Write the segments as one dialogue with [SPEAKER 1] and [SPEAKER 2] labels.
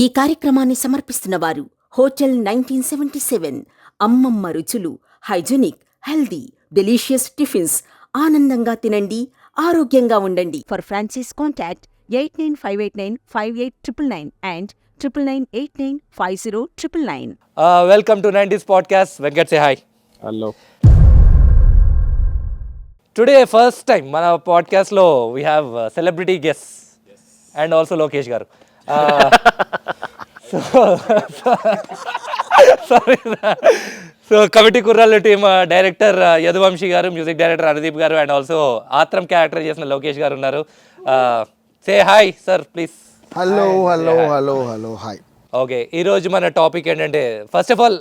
[SPEAKER 1] ఈ కార్యక్రమాన్ని సమర్పిస్తున్న వారు హోటల్ 1977 అమ్మమ్మ రుచులు, హైజెనిక్, హెల్దీ, డెలీషియస్ టిఫిన్స్. ఆనందంగా తినండి, ఆరోగ్యంగా ఉండండి. For Francis contact 8958958999 and 9998950999.
[SPEAKER 2] Welcome to 90s podcast. Venkat say hi.
[SPEAKER 3] Hello.
[SPEAKER 2] Today first time మన పాడ్కాస్ట్లో we have celebrity guest and also Lokesh garu. So Committee Kurrollu team director Yaduvamsi garu, music director Anudeep గారు అండ్ ఆల్సో ఆత్రం క్యారెక్టర్ చేసిన లోకేష్ గారు ఉన్నారు. Say hi sir please.
[SPEAKER 3] Hello hello hello hello hi.
[SPEAKER 2] Okay, ఈరోజు మన topic ఏంటంటే, first of all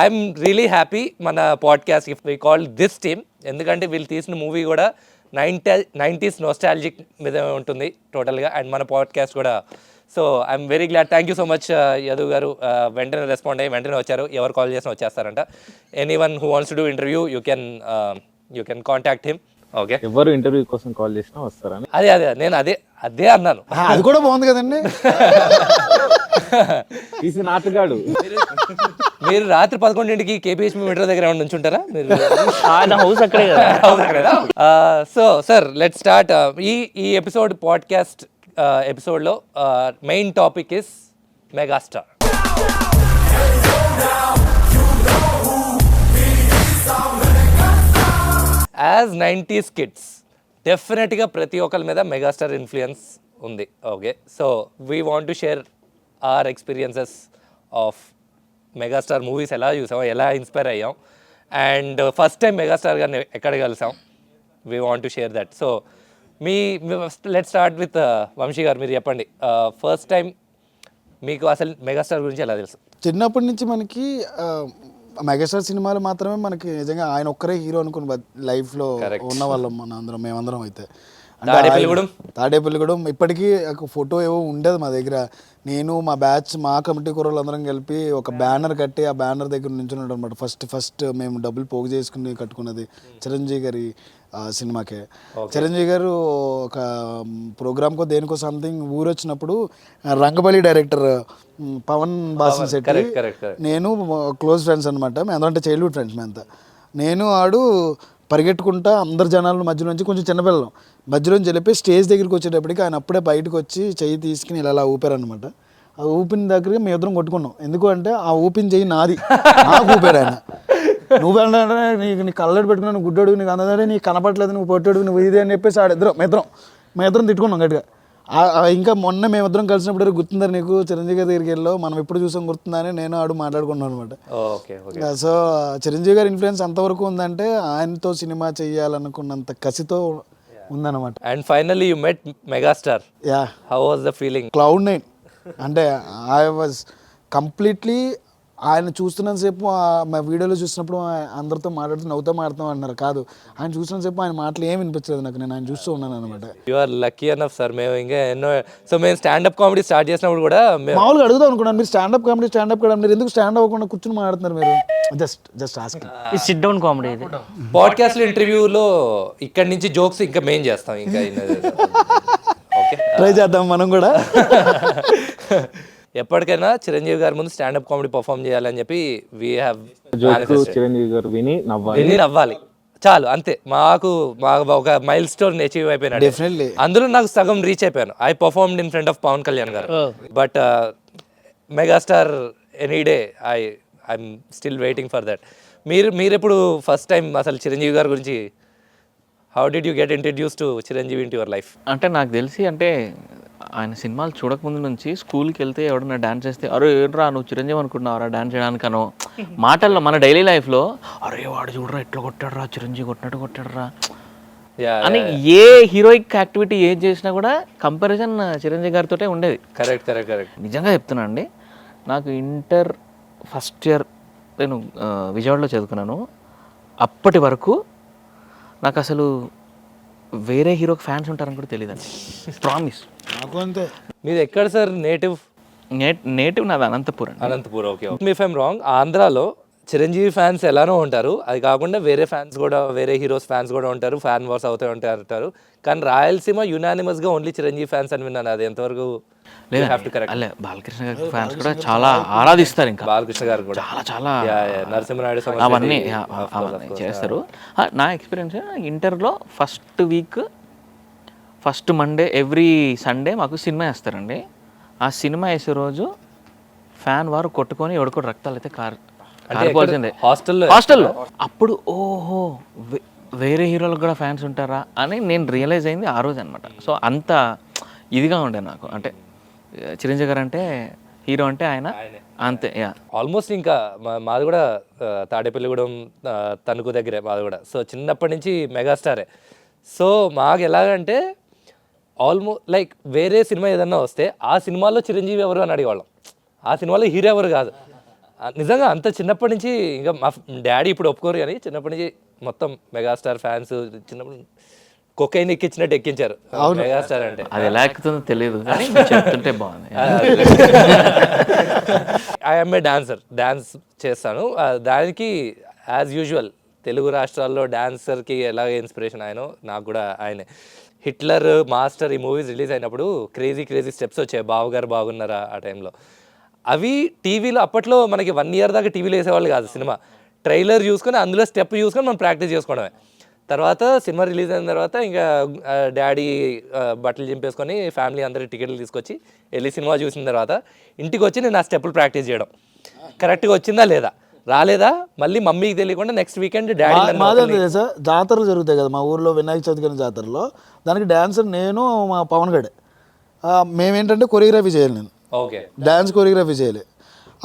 [SPEAKER 2] I'm really happy మన podcast if we call this team. ఎందుకంటే వీళ్ళు తీసిన మూవీ కూడా 90s నోస్టాలజిక్ మీద ఉంటుంది టోటల్గా, అండ్ మన పాడ్కాస్ట్ కూడా. So I'm very glad. Thank you so much Yadu garu. వెంటనే రెస్పాండ్ అయ్యి వెంటనే వచ్చారు. ఎవరు కాల్ చేసినా వచ్చేస్తారంట. Anyone who wants to do interview you can contact him. Okay,
[SPEAKER 3] ఎవరు ఇంటర్వ్యూ కోసం కాల్ చేసినా వస్తారని.
[SPEAKER 2] అదే నేను అదే అన్నాను.
[SPEAKER 3] అది కూడా బాగుంది కదండి. తీసి నాటుగాడు.
[SPEAKER 2] మీరు రాత్రి 11ంటికి కేపీహెచ్పీ మెట్రో దగ్గర ఉంచుంటారా? మీరు
[SPEAKER 4] హౌస్ అక్కడే కదా.
[SPEAKER 2] So sir let's start. ఈ ఎపిసోడ్ పాడ్కాస్ట్ ఎపిసోడ్లో main topic is megastar. As 90s kids డెఫినెట్గా ప్రతి ఒక్కరి మీద మెగాస్టార్ ఇన్ఫ్లుయెన్స్ ఉంది. Okay, so we want to share our experiences of megastar movies, ఎలా చూసాం, ఎలా ఇన్స్పైర్ అయ్యాం, అండ్ ఫస్ట్ టైం మెగాస్టార్ గారిని ఎక్కడ కలిసాం. We want to share that. So let start with Vamsi garu. మీరు చెప్పండి, ఫస్ట్ టైం మీకు అసలు మెగాస్టార్ గురించి ఎలా తెలుసు?
[SPEAKER 5] చిన్నప్పటి నుంచి మనకి మెగాస్టార్ సినిమాలు మాత్రమే మనకి నిజంగా ఆయన ఒక్కరే హీరో అనుకుని లైఫ్లో ఉన్న వాళ్ళం మేమందరం. అయితే తాడేపల్లిగూడెం ఇప్పటికీ ఒక ఫోటో ఏవో ఉండేది మా దగ్గర. నేను మా బ్యాచ్, మా కమిటీ కుర్రోళ్ళు అందరం కలిపి ఒక బ్యానర్ కట్టి ఆ బ్యానర్ దగ్గర నించున్నాడు అనమాట. ఫస్ట్ మేము డబ్బులు పోగు చేసుకుని కట్టుకున్నది చిరంజీవి గారి సినిమాకే. చిరంజీవి గారు ఒక ప్రోగ్రామ్కో దేనికో సంథింగ్ ఊరు వచ్చినప్పుడు రంగబలి డైరెక్టర్ పవన్ బాసన్ శెట్టి, నేను క్లోజ్ ఫ్రెండ్స్ అనమాట. మేము అంటే చైల్డ్హుడ్ ఫ్రెండ్స్ మేమంతా. నేను ఆడు పరిగెట్టుకుంటా అందరు జనాల మధ్యలో నుంచి, కొంచెం చిన్నపిల్లలు మధ్యలోంచి వెళ్ళిపోయి స్టేజ్ దగ్గరికి వచ్చేటప్పటికి ఆయన అప్పుడే బయటకు వచ్చి చెయ్యి తీసుకుని ఇలా ఊపారనమాట. ఆ ఊపిన దగ్గరికి మేము ఇద్దరం కొట్టుకున్నాం. ఎందుకు అంటే ఆ ఊపిన చెయ్యి నాది, నాకు ఊపారు ఆయన. నువ్వు వెళ్ళాడే నీ కళ్ళడు పెట్టుకున్నా, నువ్వు గుడ్డోడు, నీకు అందదంటే నీకు కనపట్లేదు, నువ్వు పొట్టోడు, నువ్వు ఇది అని చెప్పేసి మేమిద్దరం తిట్టుకున్నాం గట్టిగా. ఇంకా మొన్న మేమిద్దరం కలిసినప్పుడు గుర్తుందా నీకు చిరంజీవి గారి దగ్గరికి వెళ్ళావు, మనం ఎప్పుడు చూసాం గుర్తుందని నేను ఆడు మాట్లాడుకున్నాం అనమాట. సో చిరంజీవి గారి ఇన్ఫ్లుయెన్స్ ఎంతవరకు ఉందంటే ఆయనతో సినిమా చెయ్యాలనుకున్నంత కసితో ఉందన్నమాట.
[SPEAKER 2] And finally you met megastar.
[SPEAKER 5] Yeah,
[SPEAKER 2] how was the feeling?
[SPEAKER 5] Cloud9. అంటే ఐ వాజ్ కంప్లీట్లీ ఆయన చూస్తున్నంతసేపు మా వీడియోలో చూసినప్పుడు అందరితో నవ్వుతూ మాట్లాడుతాం అన్నారు. కాదు, ఆయన చూసినంతసేపు ఆయన మాటలు ఏం వినిపించలేదు నాకు. నేను ఆయన చూస్తూ ఉన్నాను అనమాట.
[SPEAKER 2] You are lucky enough sir. మేము ఇంకా ఎన్నో మేము స్టాండప్ కామెడీ స్టార్ట్ చేసినప్పుడు కూడా
[SPEAKER 5] మామూలుగా అడుగుదాం అనుకున్నాను, మీరు స్టాండప్ కామెడీ మీరు ఎందుకు స్టాండ్ అవ్వకుండా కూర్చొని మాట్లాడుతున్నారు మీరు? Just asking.
[SPEAKER 4] ఈ సిట్ డౌన్ కామెడీ ఇది.
[SPEAKER 2] పాడ్కాస్ట్ ఇంటర్వ్యూలో ఇక్కడ నుంచి జోక్స్ ఇంకా మెయిన్ చేస్తాం. ఇంకా ఓకే,
[SPEAKER 5] ట్రై చేద్దాం మనం కూడా.
[SPEAKER 2] ఎప్పటికైనా చిరంజీవి గారి ముందు స్టాండప్ కామెడీ పర్ఫామ్ చేయాలని చెప్పి వీ హ్యావ్
[SPEAKER 3] చిరంజీవి గారు విని
[SPEAKER 2] నవ్వాలి చాలు, అంతే. మాకు ఒక మైల్ స్టోన్ అచీవ్ అయిపోయినా.
[SPEAKER 5] డెఫినెట్లీ
[SPEAKER 2] అందులో నాకు సగం రీచ్ అయిపోయాను. I performed in front of Pawan Kalyan garu. But megastar any day I'm still waiting for that. మీరు ఎప్పుడు ఫస్ట్ టైం అసలు చిరంజీవి గారి గురించి, how did you get introduce to Chiranjeevi in your life?
[SPEAKER 4] అంటే నాకు తెలిసి, అంటే ఆయన సినిమాలు చూడకముందు నుంచి స్కూల్కి వెళ్తే ఎవడన్నా డాన్స్ చేస్తే, అరే ఏంట్రా నువ్వు చిరంజీవి అనుకుంటున్నావురా డాన్స్ చేయడానికనో, మాటల్లో మన డైలీ లైఫ్లో అరే వాడు చూడరా ఎట్లా కొట్టాడురా, చిరంజీవి కొట్టినట్టు కొట్టాడురా అని ఏ హీరోయిక్ యాక్టివిటీ ఏం చేసినా కూడా కంపారిజన్ చిరంజీవి గారితో ఉండేది.
[SPEAKER 2] కరెక్ట్.
[SPEAKER 4] నిజంగా చెప్తున్నా అండి, నాకు ఇంటర్ ఫస్ట్ ఇయర్ నేను విజయవాడలో చదువుకున్నాను. అప్పటి వరకు నాకు అసలు వేరే హీరోకి ఫ్యాన్స్ ఉంటారని కూడా తెలియదండి. ప్రామిస్.
[SPEAKER 5] నాకు అంతే.
[SPEAKER 2] మీది ఎక్కడ సార్ నేటివ్?
[SPEAKER 4] నేటివ్ నాది Anantapur.
[SPEAKER 2] Anantapur. Okay. If I'm wrong, ఆంధ్రాలో చిరంజీవి ఫ్యాన్స్ ఎలానో ఉంటారు, అది కాకుండా వేరే ఫ్యాన్స్ కూడా, వేరే హీరోస్ ఫ్యాన్స్ కూడా ఉంటారు, ఫ్యాన్ వార్స్ అవుతూ ఉంటారు. కానీ రాయలసీమ యునానిమస్గా ఓన్లీ చిరంజీవి ఫ్యాన్స్ అని విన్నాను. అది ఎంతవరకు
[SPEAKER 4] అలే బాలకృష్ణ గారి ఫ్యాన్స్ కూడా చాలా ఆరాధిస్తారు, ఇంకా
[SPEAKER 2] బాలకృష్ణ గారు కూడా
[SPEAKER 4] చాలా చాలా
[SPEAKER 2] నరసింహనాయుడు
[SPEAKER 4] అవన్నీ చేస్తారు. నా ఎక్స్పీరియన్స్ ఇంటర్లో ఫస్ట్ మండే ఎవ్రీ సండే మాకు సినిమా వేస్తారండి. ఆ సినిమా వేసే రోజు ఫ్యాన్ వారు కొట్టుకొని ఎవడుకోటి రక్తాలు అయితే కారిపోవాల్సిందే హాస్టల్లో. అప్పుడు ఓహో వేరే హీరోలకు కూడా ఫ్యాన్స్ ఉంటారా అని నేను రియలైజ్ అయింది ఆ రోజు అనమాట. సో అంత ఇదిగా ఉండే నాకు, అంటే చిరంజీవి గారు అంటే హీరో అంటే ఆయన అంతే.
[SPEAKER 2] ఆల్మోస్ట్ ఇంకా మాది కూడా తాడేపల్లిగూడెం తణుకు దగ్గరే మాది కూడా. సో చిన్నప్పటి నుంచి మెగాస్టారే. సో మాకు ఎలాగంటే లైక్ వేరే సినిమా ఏదన్నా వస్తే ఆ సినిమాలో చిరంజీవి ఎవరు అని అడిగేవాళ్ళం, ఆ సినిమాలో హీరో ఎవరు కాదు. నిజంగా అంత చిన్నప్పటి నుంచి, ఇంకా మా డాడీ ఇప్పుడు ఒప్పుకోరు కానీ చిన్నప్పటి నుంచి మొత్తం మెగాస్టార్ ఫ్యాన్స్. చిన్నప్పుడు కొకైన్ ఎక్కించినట్టు ఎక్కించారు మెగాస్టార్ అంటే.
[SPEAKER 4] అది ఎలా ఎక్కుతుందో తెలియదు కానీ చెప్తుంటే బాగుంది.
[SPEAKER 2] ఐఎమ్ ఏ డాన్స్ చేస్తాను. దానికి యాజ్ యూజువల్ తెలుగు రాష్ట్రాల్లో డాన్సర్కి ఎలాగ ఇన్స్పిరేషన్ ఆయనో నాకు కూడా ఆయనే. హిట్లర్, మాస్టర్ ఈ మూవీస్ రిలీజ్ అయినప్పుడు క్రేజీ స్టెప్స్ వచ్చాయి, బావగారు బాగున్నారా ఆ టైంలో. అవి టీవీలో అప్పట్లో మనకి 1 year దాకా టీవీలో వేసేవాళ్ళు కాదు. సినిమా ట్రైలర్ చూసుకొని అందులో స్టెప్ చూసుకొని మనం ప్రాక్టీస్ చేసుకోవడమే. తర్వాత సినిమా రిలీజ్ అయిన తర్వాత ఇంకా డాడీ బట్టలు చింపేసుకొని ఫ్యామిలీ అందరికి టికెట్లు తీసుకొచ్చి వెళ్ళి సినిమా చూసిన తర్వాత ఇంటికి వచ్చి నేను ఆ స్టెప్పులు ప్రాక్టీస్ చేయడం. కరెక్ట్గా వచ్చిందా లేదా, రాలేదా మళ్ళీ మమ్మీకి తెలియకుండా నెక్స్ట్ వీకెండ్ డాడీ.
[SPEAKER 5] మాదే సార్, జాతరలు జరుగుతాయి కదా మా ఊర్లో, వినాయక చవితి కానీ జాతరలో. దానికి డాన్సర్ నేను, మా పవన్ గడే. మేమేంటంటే కొరియోగ్రఫీ చేయాలి, నేను
[SPEAKER 2] ఓకే
[SPEAKER 5] డాన్స్ కొరియోగ్రఫీ చేయాలి.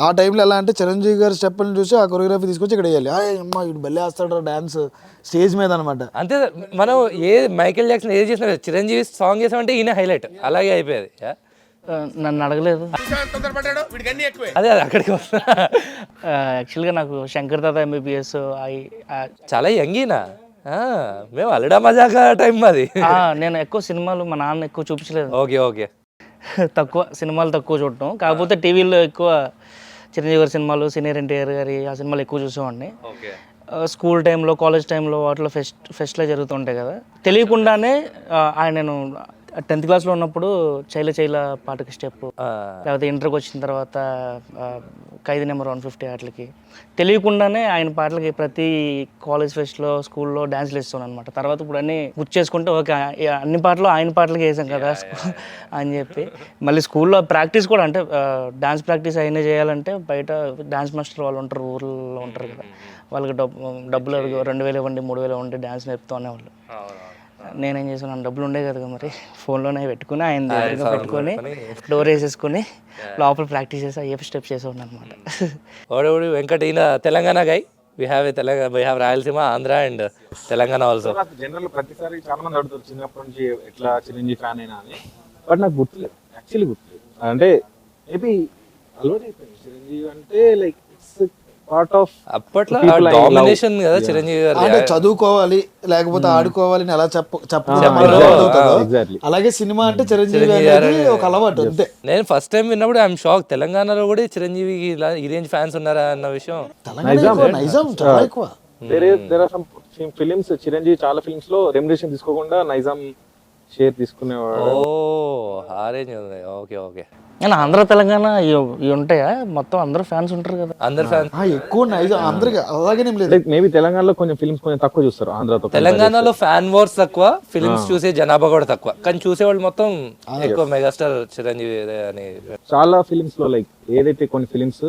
[SPEAKER 5] ఆ టైంలో ఎలా అంటే చిరంజీవి గారి స్టెప్ని చూసి ఆ కొరియోగ్రఫీ తీసుకొచ్చి ఇక్కడ వేయాలి. అమ్మ ఇటు బల్లే వేస్తాడు డాన్స్ స్టేజ్ మీద అనమాట.
[SPEAKER 2] అంతే, మనం మైకేల్ జాక్సన్ ఏది చేసినా చిరంజీవి సాంగ్ చేసామంటే ఈయన హైలైట్, అలాగే అయిపోయేది.
[SPEAKER 6] నన్ను అడగలేదు.
[SPEAKER 2] అదే అక్కడికి వస్తా.
[SPEAKER 6] యాక్చువల్గా నాకు శంకర్ దాదా ఎంబీబీఎస్
[SPEAKER 2] చాలా యంగీనా, మేము అల్లుడా మజాకా టైం అది.
[SPEAKER 6] నేను ఎక్కువ సినిమాలు మా నాన్న ఎక్కువ చూపించలేదు.
[SPEAKER 2] ఓకే
[SPEAKER 6] తక్కువ సినిమాలు తక్కువ చూడటం. కాకపోతే టీవీలో ఎక్కువ చిరంజీవి గారి సినిమాలు, సీనియర్ ఎన్టీఆర్ గారి ఆ సినిమాలు ఎక్కువ చూసేవాడిని. స్కూల్ టైంలో, కాలేజ్ టైంలో వాటిలో ఫెస్ట్లో జరుగుతుంటాయి కదా, తెలియకుండానే నేను 10th క్లాస్లో ఉన్నప్పుడు చైల పాటకి స్టెప్, లేకపోతే ఇంటర్కి వచ్చిన తర్వాత ఖైదీ నెంబర్ 150 వాటికి తెలియకుండానే ఆయన పాటలకి ప్రతి కాలేజ్ ఫెస్ట్లో, స్కూల్లో డ్యాన్స్లు వేస్తాను అనమాట. తర్వాత ఇప్పుడు అన్నీ గుర్తు చేసుకుంటే ఓకే అన్ని పాటలు ఆయన పాటలకి వేసాం కదా అని చెప్పి. మళ్ళీ స్కూల్లో ప్రాక్టీస్ కూడా, అంటే డాన్స్ ప్రాక్టీస్ అయినా చేయాలంటే బయట డాన్స్ మాస్టర్ వాళ్ళు ఉంటారు, ఊర్లో ఉంటారు కదా, వాళ్ళకి డబ్బులు 2000 ఇవ్వండి, 3000 ఇవ్వండి, డాన్స్ నేర్పుతూ అనేవాళ్ళు. నేనేం చేసాను, డబ్బులు ఉండే కదా మరి, ఫోన్లోనే పెట్టుకుని ఆయన దగ్గరగా పెట్టుకొని డోర్ వేసేసుకొని లోపల ప్రాక్టీస్ చేసి అయ్యే స్టెప్స్ చేసేవాడిని అనమాట.
[SPEAKER 2] ఓడోడి వెంకట ఈయన తెలంగాణ గై. we have Rayalaseema, Andhra and Telangana also.
[SPEAKER 3] General ప్రతిసారి చాలా మంది అడుగుతారు చిన్నప్పటి నుంచి ఎట్లా చిరంజీవి ఫ్యాన్ అయినా అని, బట్ నాకు గుర్తులేదు, యాక్చువల్లీ గుర్తులేదు. అంటే మేబీ అలవాటు అయిపోయింది చిరంజీవి అంటే, లైక్ ఇట్స్ పార్ట్ ఆఫ్
[SPEAKER 2] అప్పట్లో డామినేషన్ కదా చిరంజీవి గారు.
[SPEAKER 5] అంటే చదువుకోవాలి లేకపోతే ఆడుకోవాలి అని ఎలా
[SPEAKER 3] ఎగ్జాక్ట్లీ.
[SPEAKER 5] అలాగే సినిమా అంటే చిరంజీవి అనేది ఒక అలవాటు అంతే.
[SPEAKER 2] నేను ఫస్ట్ టైం విన్నప్పుడు ఐఎమ్ షాక్, తెలంగాణలో కూడా చిరంజీవికి ఇలా ఈ రేంజ్ ఫ్యాన్స్ ఉన్నారా అన్న విషయం.
[SPEAKER 5] నైజాం చాలా ఎక్కువ.
[SPEAKER 3] There are some films, Chiranjeevi చాలా ఫిలిమ్స్ లో రెమ్యునరేషన్ తీసుకోకుండా నైజాం షేర్ తీసుకునేవాడు.
[SPEAKER 2] ఆ రేంజ్ ఉంది. ఓకే
[SPEAKER 6] నేను ఆంధ్ర తెలంగాణ ఇవి ఉంటాయా, మొత్తం అందరూ ఫ్యాన్స్ ఉంటారు కదా,
[SPEAKER 2] అందరు ఫ్యాన్స్
[SPEAKER 5] ఎక్కువ నైజాం అందరికి. అలాగే
[SPEAKER 3] మేబీ తెలంగాణలో కొంచెం ఫిలిమ్స్ కొంచెం తక్కువ చూస్తారు ఆంధ్రతో.
[SPEAKER 2] తెలంగాణలో ఫ్యాన్ వార్స్ తక్కువ, ఫిలిమ్స్ చూసే జనాభా కూడా తక్కువ, కానీ చూసేవాళ్ళు మొత్తం ఎక్కువ మెగాస్టార్ చిరంజీవి అని.
[SPEAKER 3] చాలా ఫిలిమ్స్ లో లైక్ ఏదైతే కొన్ని ఫిలిమ్స్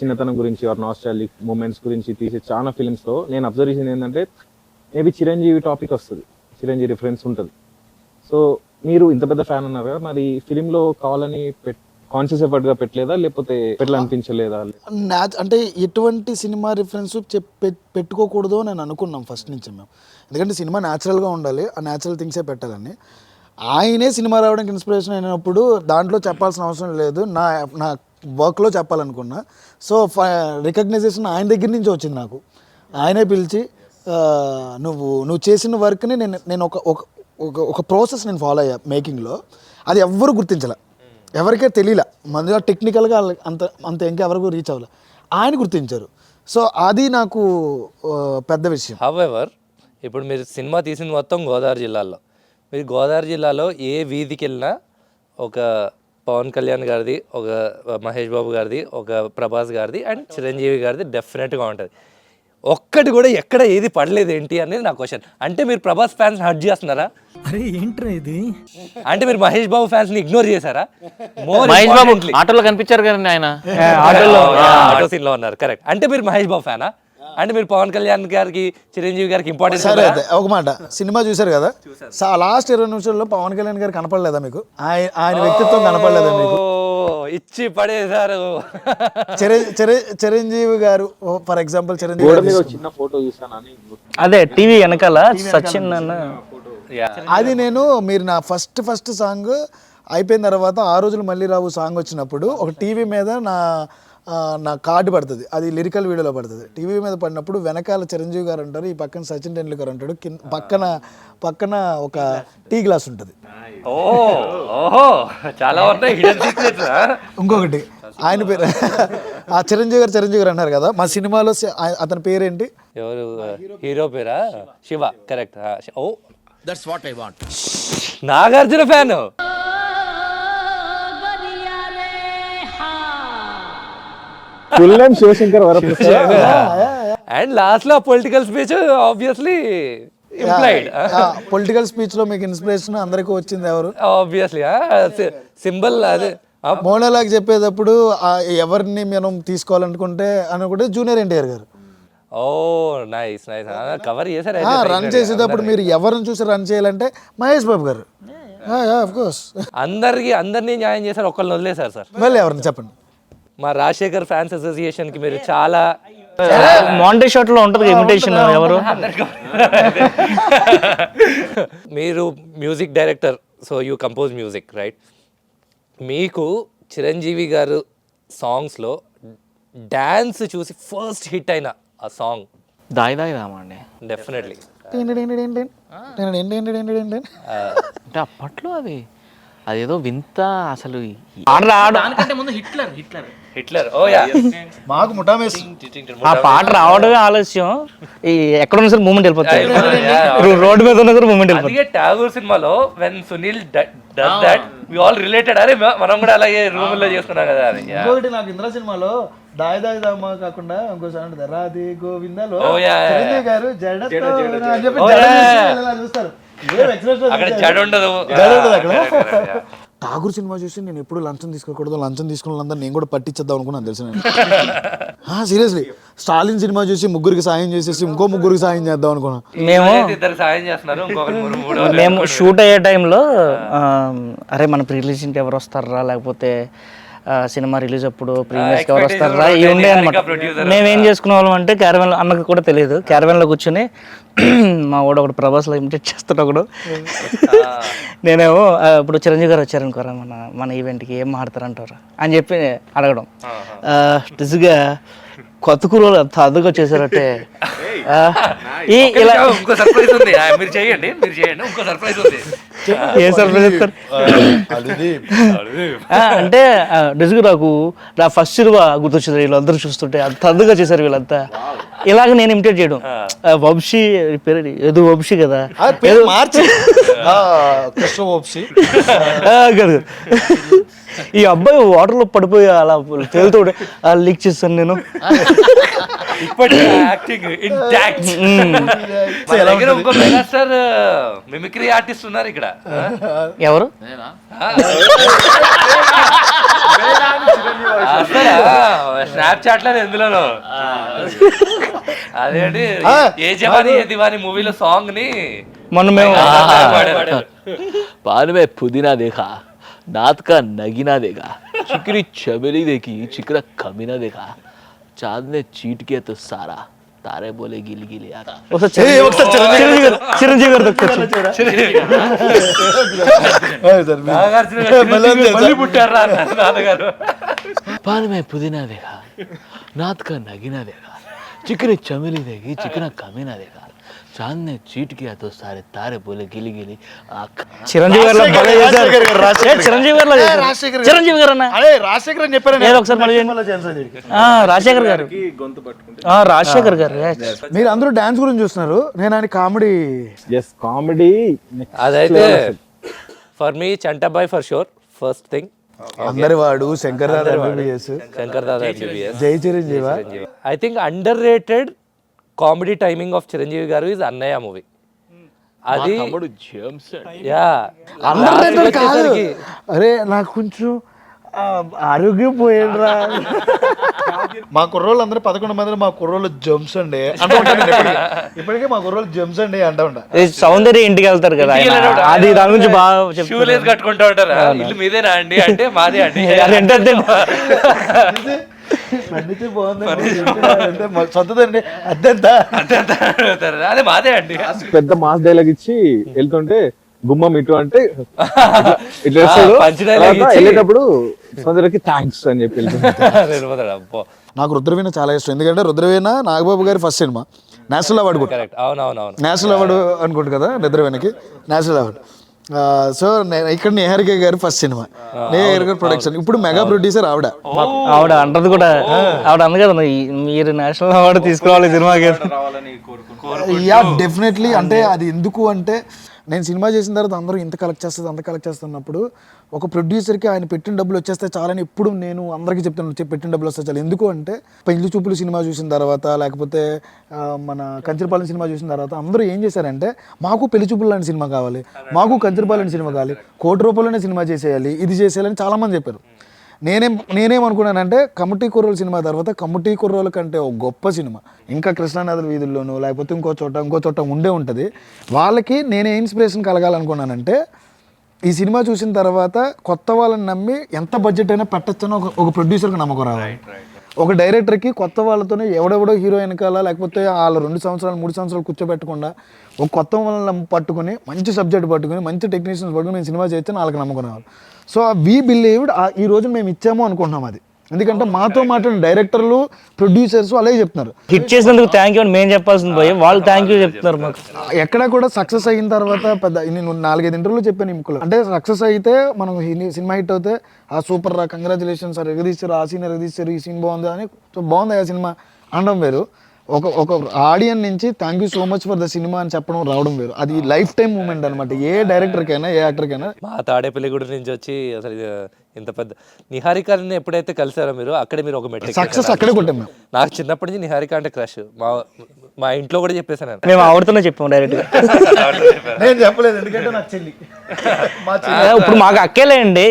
[SPEAKER 3] చిన్నతనం గురించి ఆర్ నాస్టాల్జిక్ మూమెంట్స్ గురించి తీసే చాలా ఫిలిమ్స్ లో నేను అబ్జర్వ్ చేసింది ఏంటంటే మేబీ చిరంజీవి టాపిక్ వస్తుంది, చిరంజీవి రిఫరెన్స్ ఉంటుంది. సో మీరు ఇంత పెద్ద ఫ్యాన్ ఉన్నారు కదా, మరి ఫిలిం లో కావాలని కాన్షియస్ ఎఫర్ట్ గా పెట్టలేదా, లేకపోతే పెట్టలే అనిపించలేదా?
[SPEAKER 5] అంటే ఎటువంటి సినిమా రిఫరెన్స్ పెట్టుకోకూడదు అని అనుకున్నాం ఫస్ట్ నుంచి మేము. ఎందుకంటే సినిమా న్యాచురల్గా ఉండాలి, ఆ న్యాచురల్ థింగ్సే పెట్టాలని. ఆయనే సినిమా రావడానికి ఇన్స్పిరేషన్ అయినప్పుడు దాంట్లో చెప్పాల్సిన అవసరం లేదు, నా వర్క్లో చెప్పాలనుకున్నా. సో రికగ్నైజేషన్ ఆయన దగ్గర నుంచి వచ్చింది నాకు. ఆయనే పిలిచి నువ్వు చేసిన వర్క్ని నేను ఒక ప్రాసెస్ నేను ఫాలో అయ్యా మేకింగ్లో. అది ఎవ్వరు గుర్తించలే, ఎవరికే తెలియలే, మన టెక్నికల్గా అంత ఇంకెవరికి రీచ్ అవ్వలే. ఆయన గుర్తించారు. సో అది నాకు పెద్ద విషయం.
[SPEAKER 2] హవెవర్ ఇప్పుడు మీరు సినిమా తీసింది మొత్తం గోదావరి జిల్లాలో. మీరు గోదావరి జిల్లాలో ఏ వీధికి వెళ్ళినా ఒక పవన్ కళ్యాణ్ గారిది, ఒక మహేష్ బాబు గారిది, ఒక ప్రభాస్ గారిది అండ్ చిరంజీవి గారిది డెఫినెట్గా ఉంటుంది. ఒక్కటి కూడా ఎక్కడ ఏది పడలేదు ఏంటి అనేది నా క్వశ్చన్. అంటే మీరు ప్రభాస్ ఫ్యాన్స్ హర్ట్ చేస్తున్నారా?
[SPEAKER 7] అరే ఏంట్రా ఇది?
[SPEAKER 2] అంటే మీరు మహేష్ బాబు ఫ్యాన్స్ ని ఇగ్నోర్ చేశారా?
[SPEAKER 4] మహేష్ బాబు ఆటోలో కనిపించారు కదండి ఆయన,
[SPEAKER 2] ఆటో సీన్ లో ఉన్నారు. కరెక్ట్. అంటే మీరు మహేష్ బాబు ఫ్యానా? అంటే మీరు పవన్ కళ్యాణ్ గారికి, చిరంజీవి గారికి ఇంపార్టెన్స్?
[SPEAKER 5] సరే అయితే ఒక మాట, సినిమా చూశారు కదా, లాస్ట్ 20 నిమిషాల్లో పవన్ కళ్యాణ్ గారు కనపడలేదా మీకు? ఆయన వ్యక్తిత్వం కనపడలేదా మీకు?
[SPEAKER 2] ఇచ్చి పడేశారు.
[SPEAKER 5] చిరంజీవి గారు ఫర్ ఎగ్జాంపుల్, చిరంజీవి
[SPEAKER 3] గోడ
[SPEAKER 5] గారు
[SPEAKER 3] మీద ఒక చిన్న ఫోటో చూసానని.
[SPEAKER 6] అదే టీవీ వెనకాల సచిన్ అన్న
[SPEAKER 5] అది నేను, మీరు నా ఫస్ట్ సాంగ్ అయిపోయిన తర్వాత ఆ రోజులు మళ్ళీ రావు సాంగ్ వచ్చినప్పుడు ఒక టీవీ మీద నా కార్డు పడుతుంది, అది లిరికల్ వీడియోలో పడుతుంది. టీవీ మీద పడినప్పుడు వెనకాల చిరంజీవి గారు అంటారు, ఈ పక్కన సచిన్ టెండూల్కర్ అంటాడు, పక్కన ఒక టీ గ్లాస్ ఉంటుంది.
[SPEAKER 2] చాలా
[SPEAKER 5] ఇంకొకటి ఆయన పేరు ఆ చిరంజీవి గారు అన్నారు కదా, మా సినిమాలో అతని పేరేంటి?
[SPEAKER 2] ఎవరు హీరో పేరా? Shiva. Correct. Oh that's what I want. Nagarjuna fan.
[SPEAKER 3] Full name Shivashankar Varaprasad.
[SPEAKER 2] And last లో political speech obviously implied.
[SPEAKER 5] Political speech లో మీకు ఇన్స్పిరేషన్ అందరికీ వచ్చింది ఎవరు?
[SPEAKER 2] ఆబ్వియస్లీ సింబల్ అదే.
[SPEAKER 5] మోనోలాగ్ చెప్పేటప్పుడు ఎవరిని మనం తీసుకోవాలనుకుంటే అనుకుంటే జూనియర్ ఎన్టీఆర్ గారు.
[SPEAKER 2] ఓ నైస్ నైస్. కవర్ చేశారు.
[SPEAKER 5] రన్ చేసేటప్పుడు మీరు ఎవరిని చూసి రన్ చేయాలంటే మహేష్ బాబు గారు. ఆఫ్ కోర్స్
[SPEAKER 2] అందరినీ న్యాయం చేశారు, ఒక్కళ్ళని వదిలేశారు సార్.
[SPEAKER 5] మళ్ళీ ఎవరిని చెప్పండి?
[SPEAKER 2] మా రాజశేఖర్ ఫ్యాన్స్ అసోసియేషన్ కి మీరు చాలా
[SPEAKER 6] మాంటే షాట్ లో ఉంటుంది ఇమిటేషన్. ఎవరు?
[SPEAKER 2] మీరు music director, so you compose music right. మీకు చిరంజీవి గారు సాంగ్స్లో డ్యాన్స్ చూసి ఫస్ట్ హిట్ అయిన ఆ సాంగ్?
[SPEAKER 4] దాయి రామండి.
[SPEAKER 2] డెఫినెట్లీ.
[SPEAKER 4] అంటే అప్పట్లో అదేదో వింత అసలు.
[SPEAKER 6] దానికంటే ముందు
[SPEAKER 2] హిట్లర్. ఓ యా.
[SPEAKER 5] మాకు ముఠామేసి
[SPEAKER 6] ఆ పాట రావడమే ఆలస్యం. ఈ ఎక్కడ ఉన్న సరే మూమెంట్ వెళ్ళిపోతాయి, రోడ్డు మీద ఉన్న సరే మూమెంట్ వెళ్ళిపోతాయి.
[SPEAKER 2] అందుకే టాగూర్ సినిమాలో when Sunil does that we all related. అరే మనం కూడా అలాగే రూమ్ లో చేసుకున్నాం కదా అని.
[SPEAKER 5] ఇంకొకటి నాకు ఇంద్ర సినిమాలో దాయి దామా కాకుండా ఇంకో సాంగ్ రాధే గోవిందలో
[SPEAKER 2] Oh, yeah, yeah.
[SPEAKER 5] Chiranjeevi garu జడతో అని చెప్పి
[SPEAKER 2] Oh,
[SPEAKER 5] జడ
[SPEAKER 2] yeah,
[SPEAKER 5] చూసి
[SPEAKER 2] yeah.
[SPEAKER 5] ఇలా చూస్తారు. ఏం expression
[SPEAKER 2] అక్కడ
[SPEAKER 5] చూస్తారు.
[SPEAKER 2] జడ ఉండదు.
[SPEAKER 5] జడ ఉండదు అక్కడ. ఠాగూర్ సినిమా చూసి నేను ఎప్పుడు లంచం తీసుకోకూడదు, లంచం తీసుకున్న వాళ్ళందరూ నేను కూడా పట్టించేద్దాం అనుకున్నాను తెలుసు. సీరియస్లీ స్టాలిన్ సినిమా చూసి ముగ్గురికి సాయం చేసేసి ఇంకో ముగ్గురికి సాయం చేద్దాం అనుకున్నాను.
[SPEAKER 2] ఇద్దరు సాయం చేస్తున్నారు, ఇంకొకరు
[SPEAKER 6] మేము షూట్ అయ్యే టైంలో అరే మన ప్రీ రిలీజ్ ఎవరు వస్తారా, లేకపోతే సినిమా రిలీజ్ అప్పుడు ప్రీమియర్స్కి ఎవరు వస్తారా, ఇవి ఉండే అనమాట. మేమేం చేసుకునే వాళ్ళం అంటే క్యారవెన్లో, అన్నకు కూడా తెలియదు, క్యారవెన్లో కూర్చొని మా వాడు ఒకడు ప్రభాస్లో ఇమిటేట్ చేస్తాడు ఒకడు. నేనేమో ఇప్పుడు చిరంజీవి గారు వచ్చారనుకోరా మన ఈవెంట్కి ఏం మాడతారంటారా అని చెప్పి అడగడం. నిజంగా కొత్త కూరలు అంత అదుగా చేశారంటే ఇలా
[SPEAKER 2] ఇంకో సర్ప్రైజ్ ఉంది. మీరు చేయండి ఇంకో సర్ప్రైజ్ ఉంది.
[SPEAKER 6] ఏ సర్ప్రైజ్ ఇస్తారు అంటే నిజంగా నాకు నా ఫస్ట్ సినిమా గుర్తొచ్చింది. వీళ్ళందరూ చూస్తుంటే అంత అద్దుగా చేశారు వీళ్ళంతా. ఇలాగ నేను ఇమిటేట్ చేయడం. వంశీ పేరు ఏదో వంశీ కదా, కదా ఈ అబ్బాయి వాటర్లో పడిపోయి అలా తేలుతూ లీక్ చేస్తాను నేను.
[SPEAKER 2] ఇంకో మెగాస్టార్ మిమిక్రీ ఆర్టిస్ట్ ఉన్నారు ఇక్కడ.
[SPEAKER 6] ఎవరు?
[SPEAKER 2] స్నాప్చాట్ లో ఎందులోనో అదేంటి ఏ జవాని ఏ దివాని మూవీలో సాంగ్ ని
[SPEAKER 6] మొన్న మేము
[SPEAKER 4] पान में पुदीना देखा, नात का नगीना देखा, चिकनी चमेली देखी, चिकना कमीना देखा, चांद ने चीट किया तो सारा, तारे बोले गिल गिल यार.
[SPEAKER 6] చిరంజీవి గారు
[SPEAKER 4] पान में पुदीना देखा, नात का नगीना देखा, चिकनी चमेली देखी, चिकना कमीना देखा, చాంద్ చీట్ కియా తో సారే తారే బోలే గిలి గిలి
[SPEAKER 6] చిరంజీవి గారు భలే చేశారు. ఏ, చిరంజీవి గారు చిరంజీవి గారు అన్న
[SPEAKER 5] అదే రాజశేఖర్ అని చెప్పారు.
[SPEAKER 6] ఏదో ఒకసారి మళ్ళీ చేయండి. రాజశేఖర్ గారు రాజశేఖర్ గారు
[SPEAKER 5] మీరు అందరూ డాన్స్ గురించి చూస్తున్నారు, నేను ఆయన కామెడీ.
[SPEAKER 3] ఎస్ కామెడీ
[SPEAKER 2] అదైతే for me Chantabbai for sure first thing.
[SPEAKER 5] అందరి వాడు Shankar Dada MBBS,
[SPEAKER 2] Shankar Dada MBBS.
[SPEAKER 5] Jai Chiranjeeva.
[SPEAKER 2] I think underrated comedy timing of Chiranjeevi garu is అన్నయ్య మూవీ. అది యా
[SPEAKER 5] అందరూ కాదు, అరే నాకు కొంచెం ఆరోగ్యం పోయేడ్రా. మా కుర్రోళ్ళు అందరూ 11 మంది మా కుర్రోళ్ళు జంప్స్ అండి అంటూ ఉంటాను నేను ఇప్పటికే మా కుర్రోళ్ళు జంప్స్ అండి అంటా ఉంటా.
[SPEAKER 6] సౌందర్య ఇంటికి వెళ్తారు కదా ఆయన, అది దాని గురించి బాగా
[SPEAKER 2] షూలేస్ కట్టుకుంటా ఉంటారు. ఇల్లు మీదేనా అండి అంటే మాదే అండి.
[SPEAKER 5] ఫర్నిచర్ బాగుంది సొంతదండి అద్దెంత
[SPEAKER 2] అదే మాదే అండి.
[SPEAKER 3] పెద్ద మాస్ డైలాగ్ ఇచ్చి వెళ్తుంటే గుమ్మం ఇటు అంటే ఇట్లా
[SPEAKER 2] పంచ్ డైలాగ్ ఇచ్చి
[SPEAKER 3] వెళ్ళేటప్పుడు సోదరికి థ్యాంక్స్ అని చెప్పి
[SPEAKER 2] వెళ్ళిపోతాడు. అబ్బో
[SPEAKER 5] నాకు రుద్రవీణ చాలా ఇష్టం, ఎందుకంటే రుద్రవీణ నాగబాబు గారి ఫస్ట్ సినిమా, నేషనల్ అవార్డు కూడా.
[SPEAKER 2] కరెక్ట్, అవునవునవును.
[SPEAKER 5] నేషనల్ అవార్డు అనుకుంటు కదా రుద్రవీణకి, నేషనల్ అవార్డు. సో ఇక్కడ నిహారిక గారి ఫస్ట్ సినిమా, నిహారిక గారి ప్రొడక్షన్. ఇప్పుడు మెగా ప్రొడ్యూసర్ ఆవిడ.
[SPEAKER 6] ఆవిడ అంటది కూడా, ఆవిడ అంది కదా మీరు నేషనల్ అవార్డు తీసుకురావాలి సినిమాకి.
[SPEAKER 5] Yeah definitely. అంటే అది ఎందుకు అంటే నేను సినిమా చేసిన తర్వాత అందరూ ఇంత కలెక్ట్ చేస్తుంది అంత కలెక్ట్ చేస్తున్నప్పుడు ఒక ప్రొడ్యూసర్కి ఆయన పెట్టిన డబ్బులు వచ్చేస్తే చాలని ఎప్పుడు నేను అందరికీ చెప్తాను, పెట్టిన డబ్బులు వస్తే చాలు. ఎందుకు అంటే పెళ్లి చూపులు సినిమా చూసిన తర్వాత, లేకపోతే మన కంచరపాలెం సినిమా చూసిన తర్వాత అందరూ ఏం చేశారంటే మాకు పెళ్లి చూపులు లాంటి సినిమా కావాలి, మాకు కంచరపాలెం సినిమా కావాలి, ₹1,00,00,000 సినిమా చేసేయాలి, ఇది చేసేయాలని చాలామంది చెప్పారు. నేనేమనుకున్నానంటే కమిటీ కుర్రోలు సినిమా తర్వాత కమిటీ కుర్రోల కంటే ఒక గొప్ప సినిమా ఇంకా కృష్ణానదుల వీధుల్లోనూ లేకపోతే ఇంకో చోట ఉండే ఉంటుంది. వాళ్ళకి నేనే ఇన్స్పిరేషన్ కలగాలనుకున్నానంటే ఈ సినిమా చూసిన తర్వాత కొత్త వాళ్ళని నమ్మి ఎంత బడ్జెట్ అయినా పెట్టచ్చని ఒక ప్రొడ్యూసర్కి నమ్మకం రావాలి. ఒక డైరెక్టర్కి కొత్త వాళ్ళతోనే ఎవడెవడో హీరో వెనకాల లేకపోతే వాళ్ళు 2 సంవత్సరాలు 3 సంవత్సరాలు కూర్చోబెట్టకుండా ఒక కొత్త వాళ్ళని పట్టుకుని మంచి సబ్జెక్ట్ పట్టుకుని మంచి టెక్నీషియన్స్ పట్టుకుని నేను సినిమా చేస్తే వాళ్ళకి నమ్మకం రావాలి. సో వీ బిలీవ్డ్ ఈ రోజు మేము ఇచ్చాము అనుకుంటున్నాం అది. ఎందుకంటే మాతో మాట్లాడిన డైరెక్టర్లు ప్రొడ్యూసర్స్ అలాగే చెప్తున్నారు,
[SPEAKER 6] హిట్ చేసినందుకు థ్యాంక్ యూ అని మేము చెప్పాల్సింది పోయి వాళ్ళు థ్యాంక్ యూ చెప్తున్నారు మాకు.
[SPEAKER 5] ఎక్కడ కూడా సక్సెస్ అయిన తర్వాత పెద్ద నేను 4-5 ఇంటర్వ్యూలు చెప్పాను ఈ ముక్కలు. అంటే సక్సెస్ అయితే మనం సినిమా హిట్ అవుతే ఆ సూపర్ రా కంగ్రాచులేషన్స్ సార్ ఎగదీస్తారు, ఆ సీన్ ఎగదీస్తారు, ఈ సీన్ బాగుంది అని బాగుంది ఆ సినిమా అనడం వేరు, ఒక ఆడియన్స్ నుంచి thank you so much for the cinema అని చెప్పడం రావడం వేరు. అది లైఫ్ టైం మూమెంట్ అనమాట. ఏ డైరెక్టర్కైనా ఏ యాక్టర్కైనా.
[SPEAKER 2] మా తాడేపల్లిగూడ నుంచి వచ్చి అసలు ఇంత పెద్ద నిహారికని ఎప్పుడైతే కలిసారో మీరు అక్కడే మీరు ఒక మెట్రిక్
[SPEAKER 5] సక్సెస్ అక్కడే కొట్టాం మేము.
[SPEAKER 2] నాకు చిన్నప్పటి నుంచి నిహారిక అంటే క్రష్. మా ఇంట్లో కూడా చెప్పేసాను.
[SPEAKER 6] మేము ఆవిడతోనే చెప్పాము డైరెక్ట్ గా.
[SPEAKER 5] నేను చెప్పలేదు ఎందుకంటే నాకు చెల్లి.
[SPEAKER 6] ఇప్పుడు మాకు అక్కేలే అండి.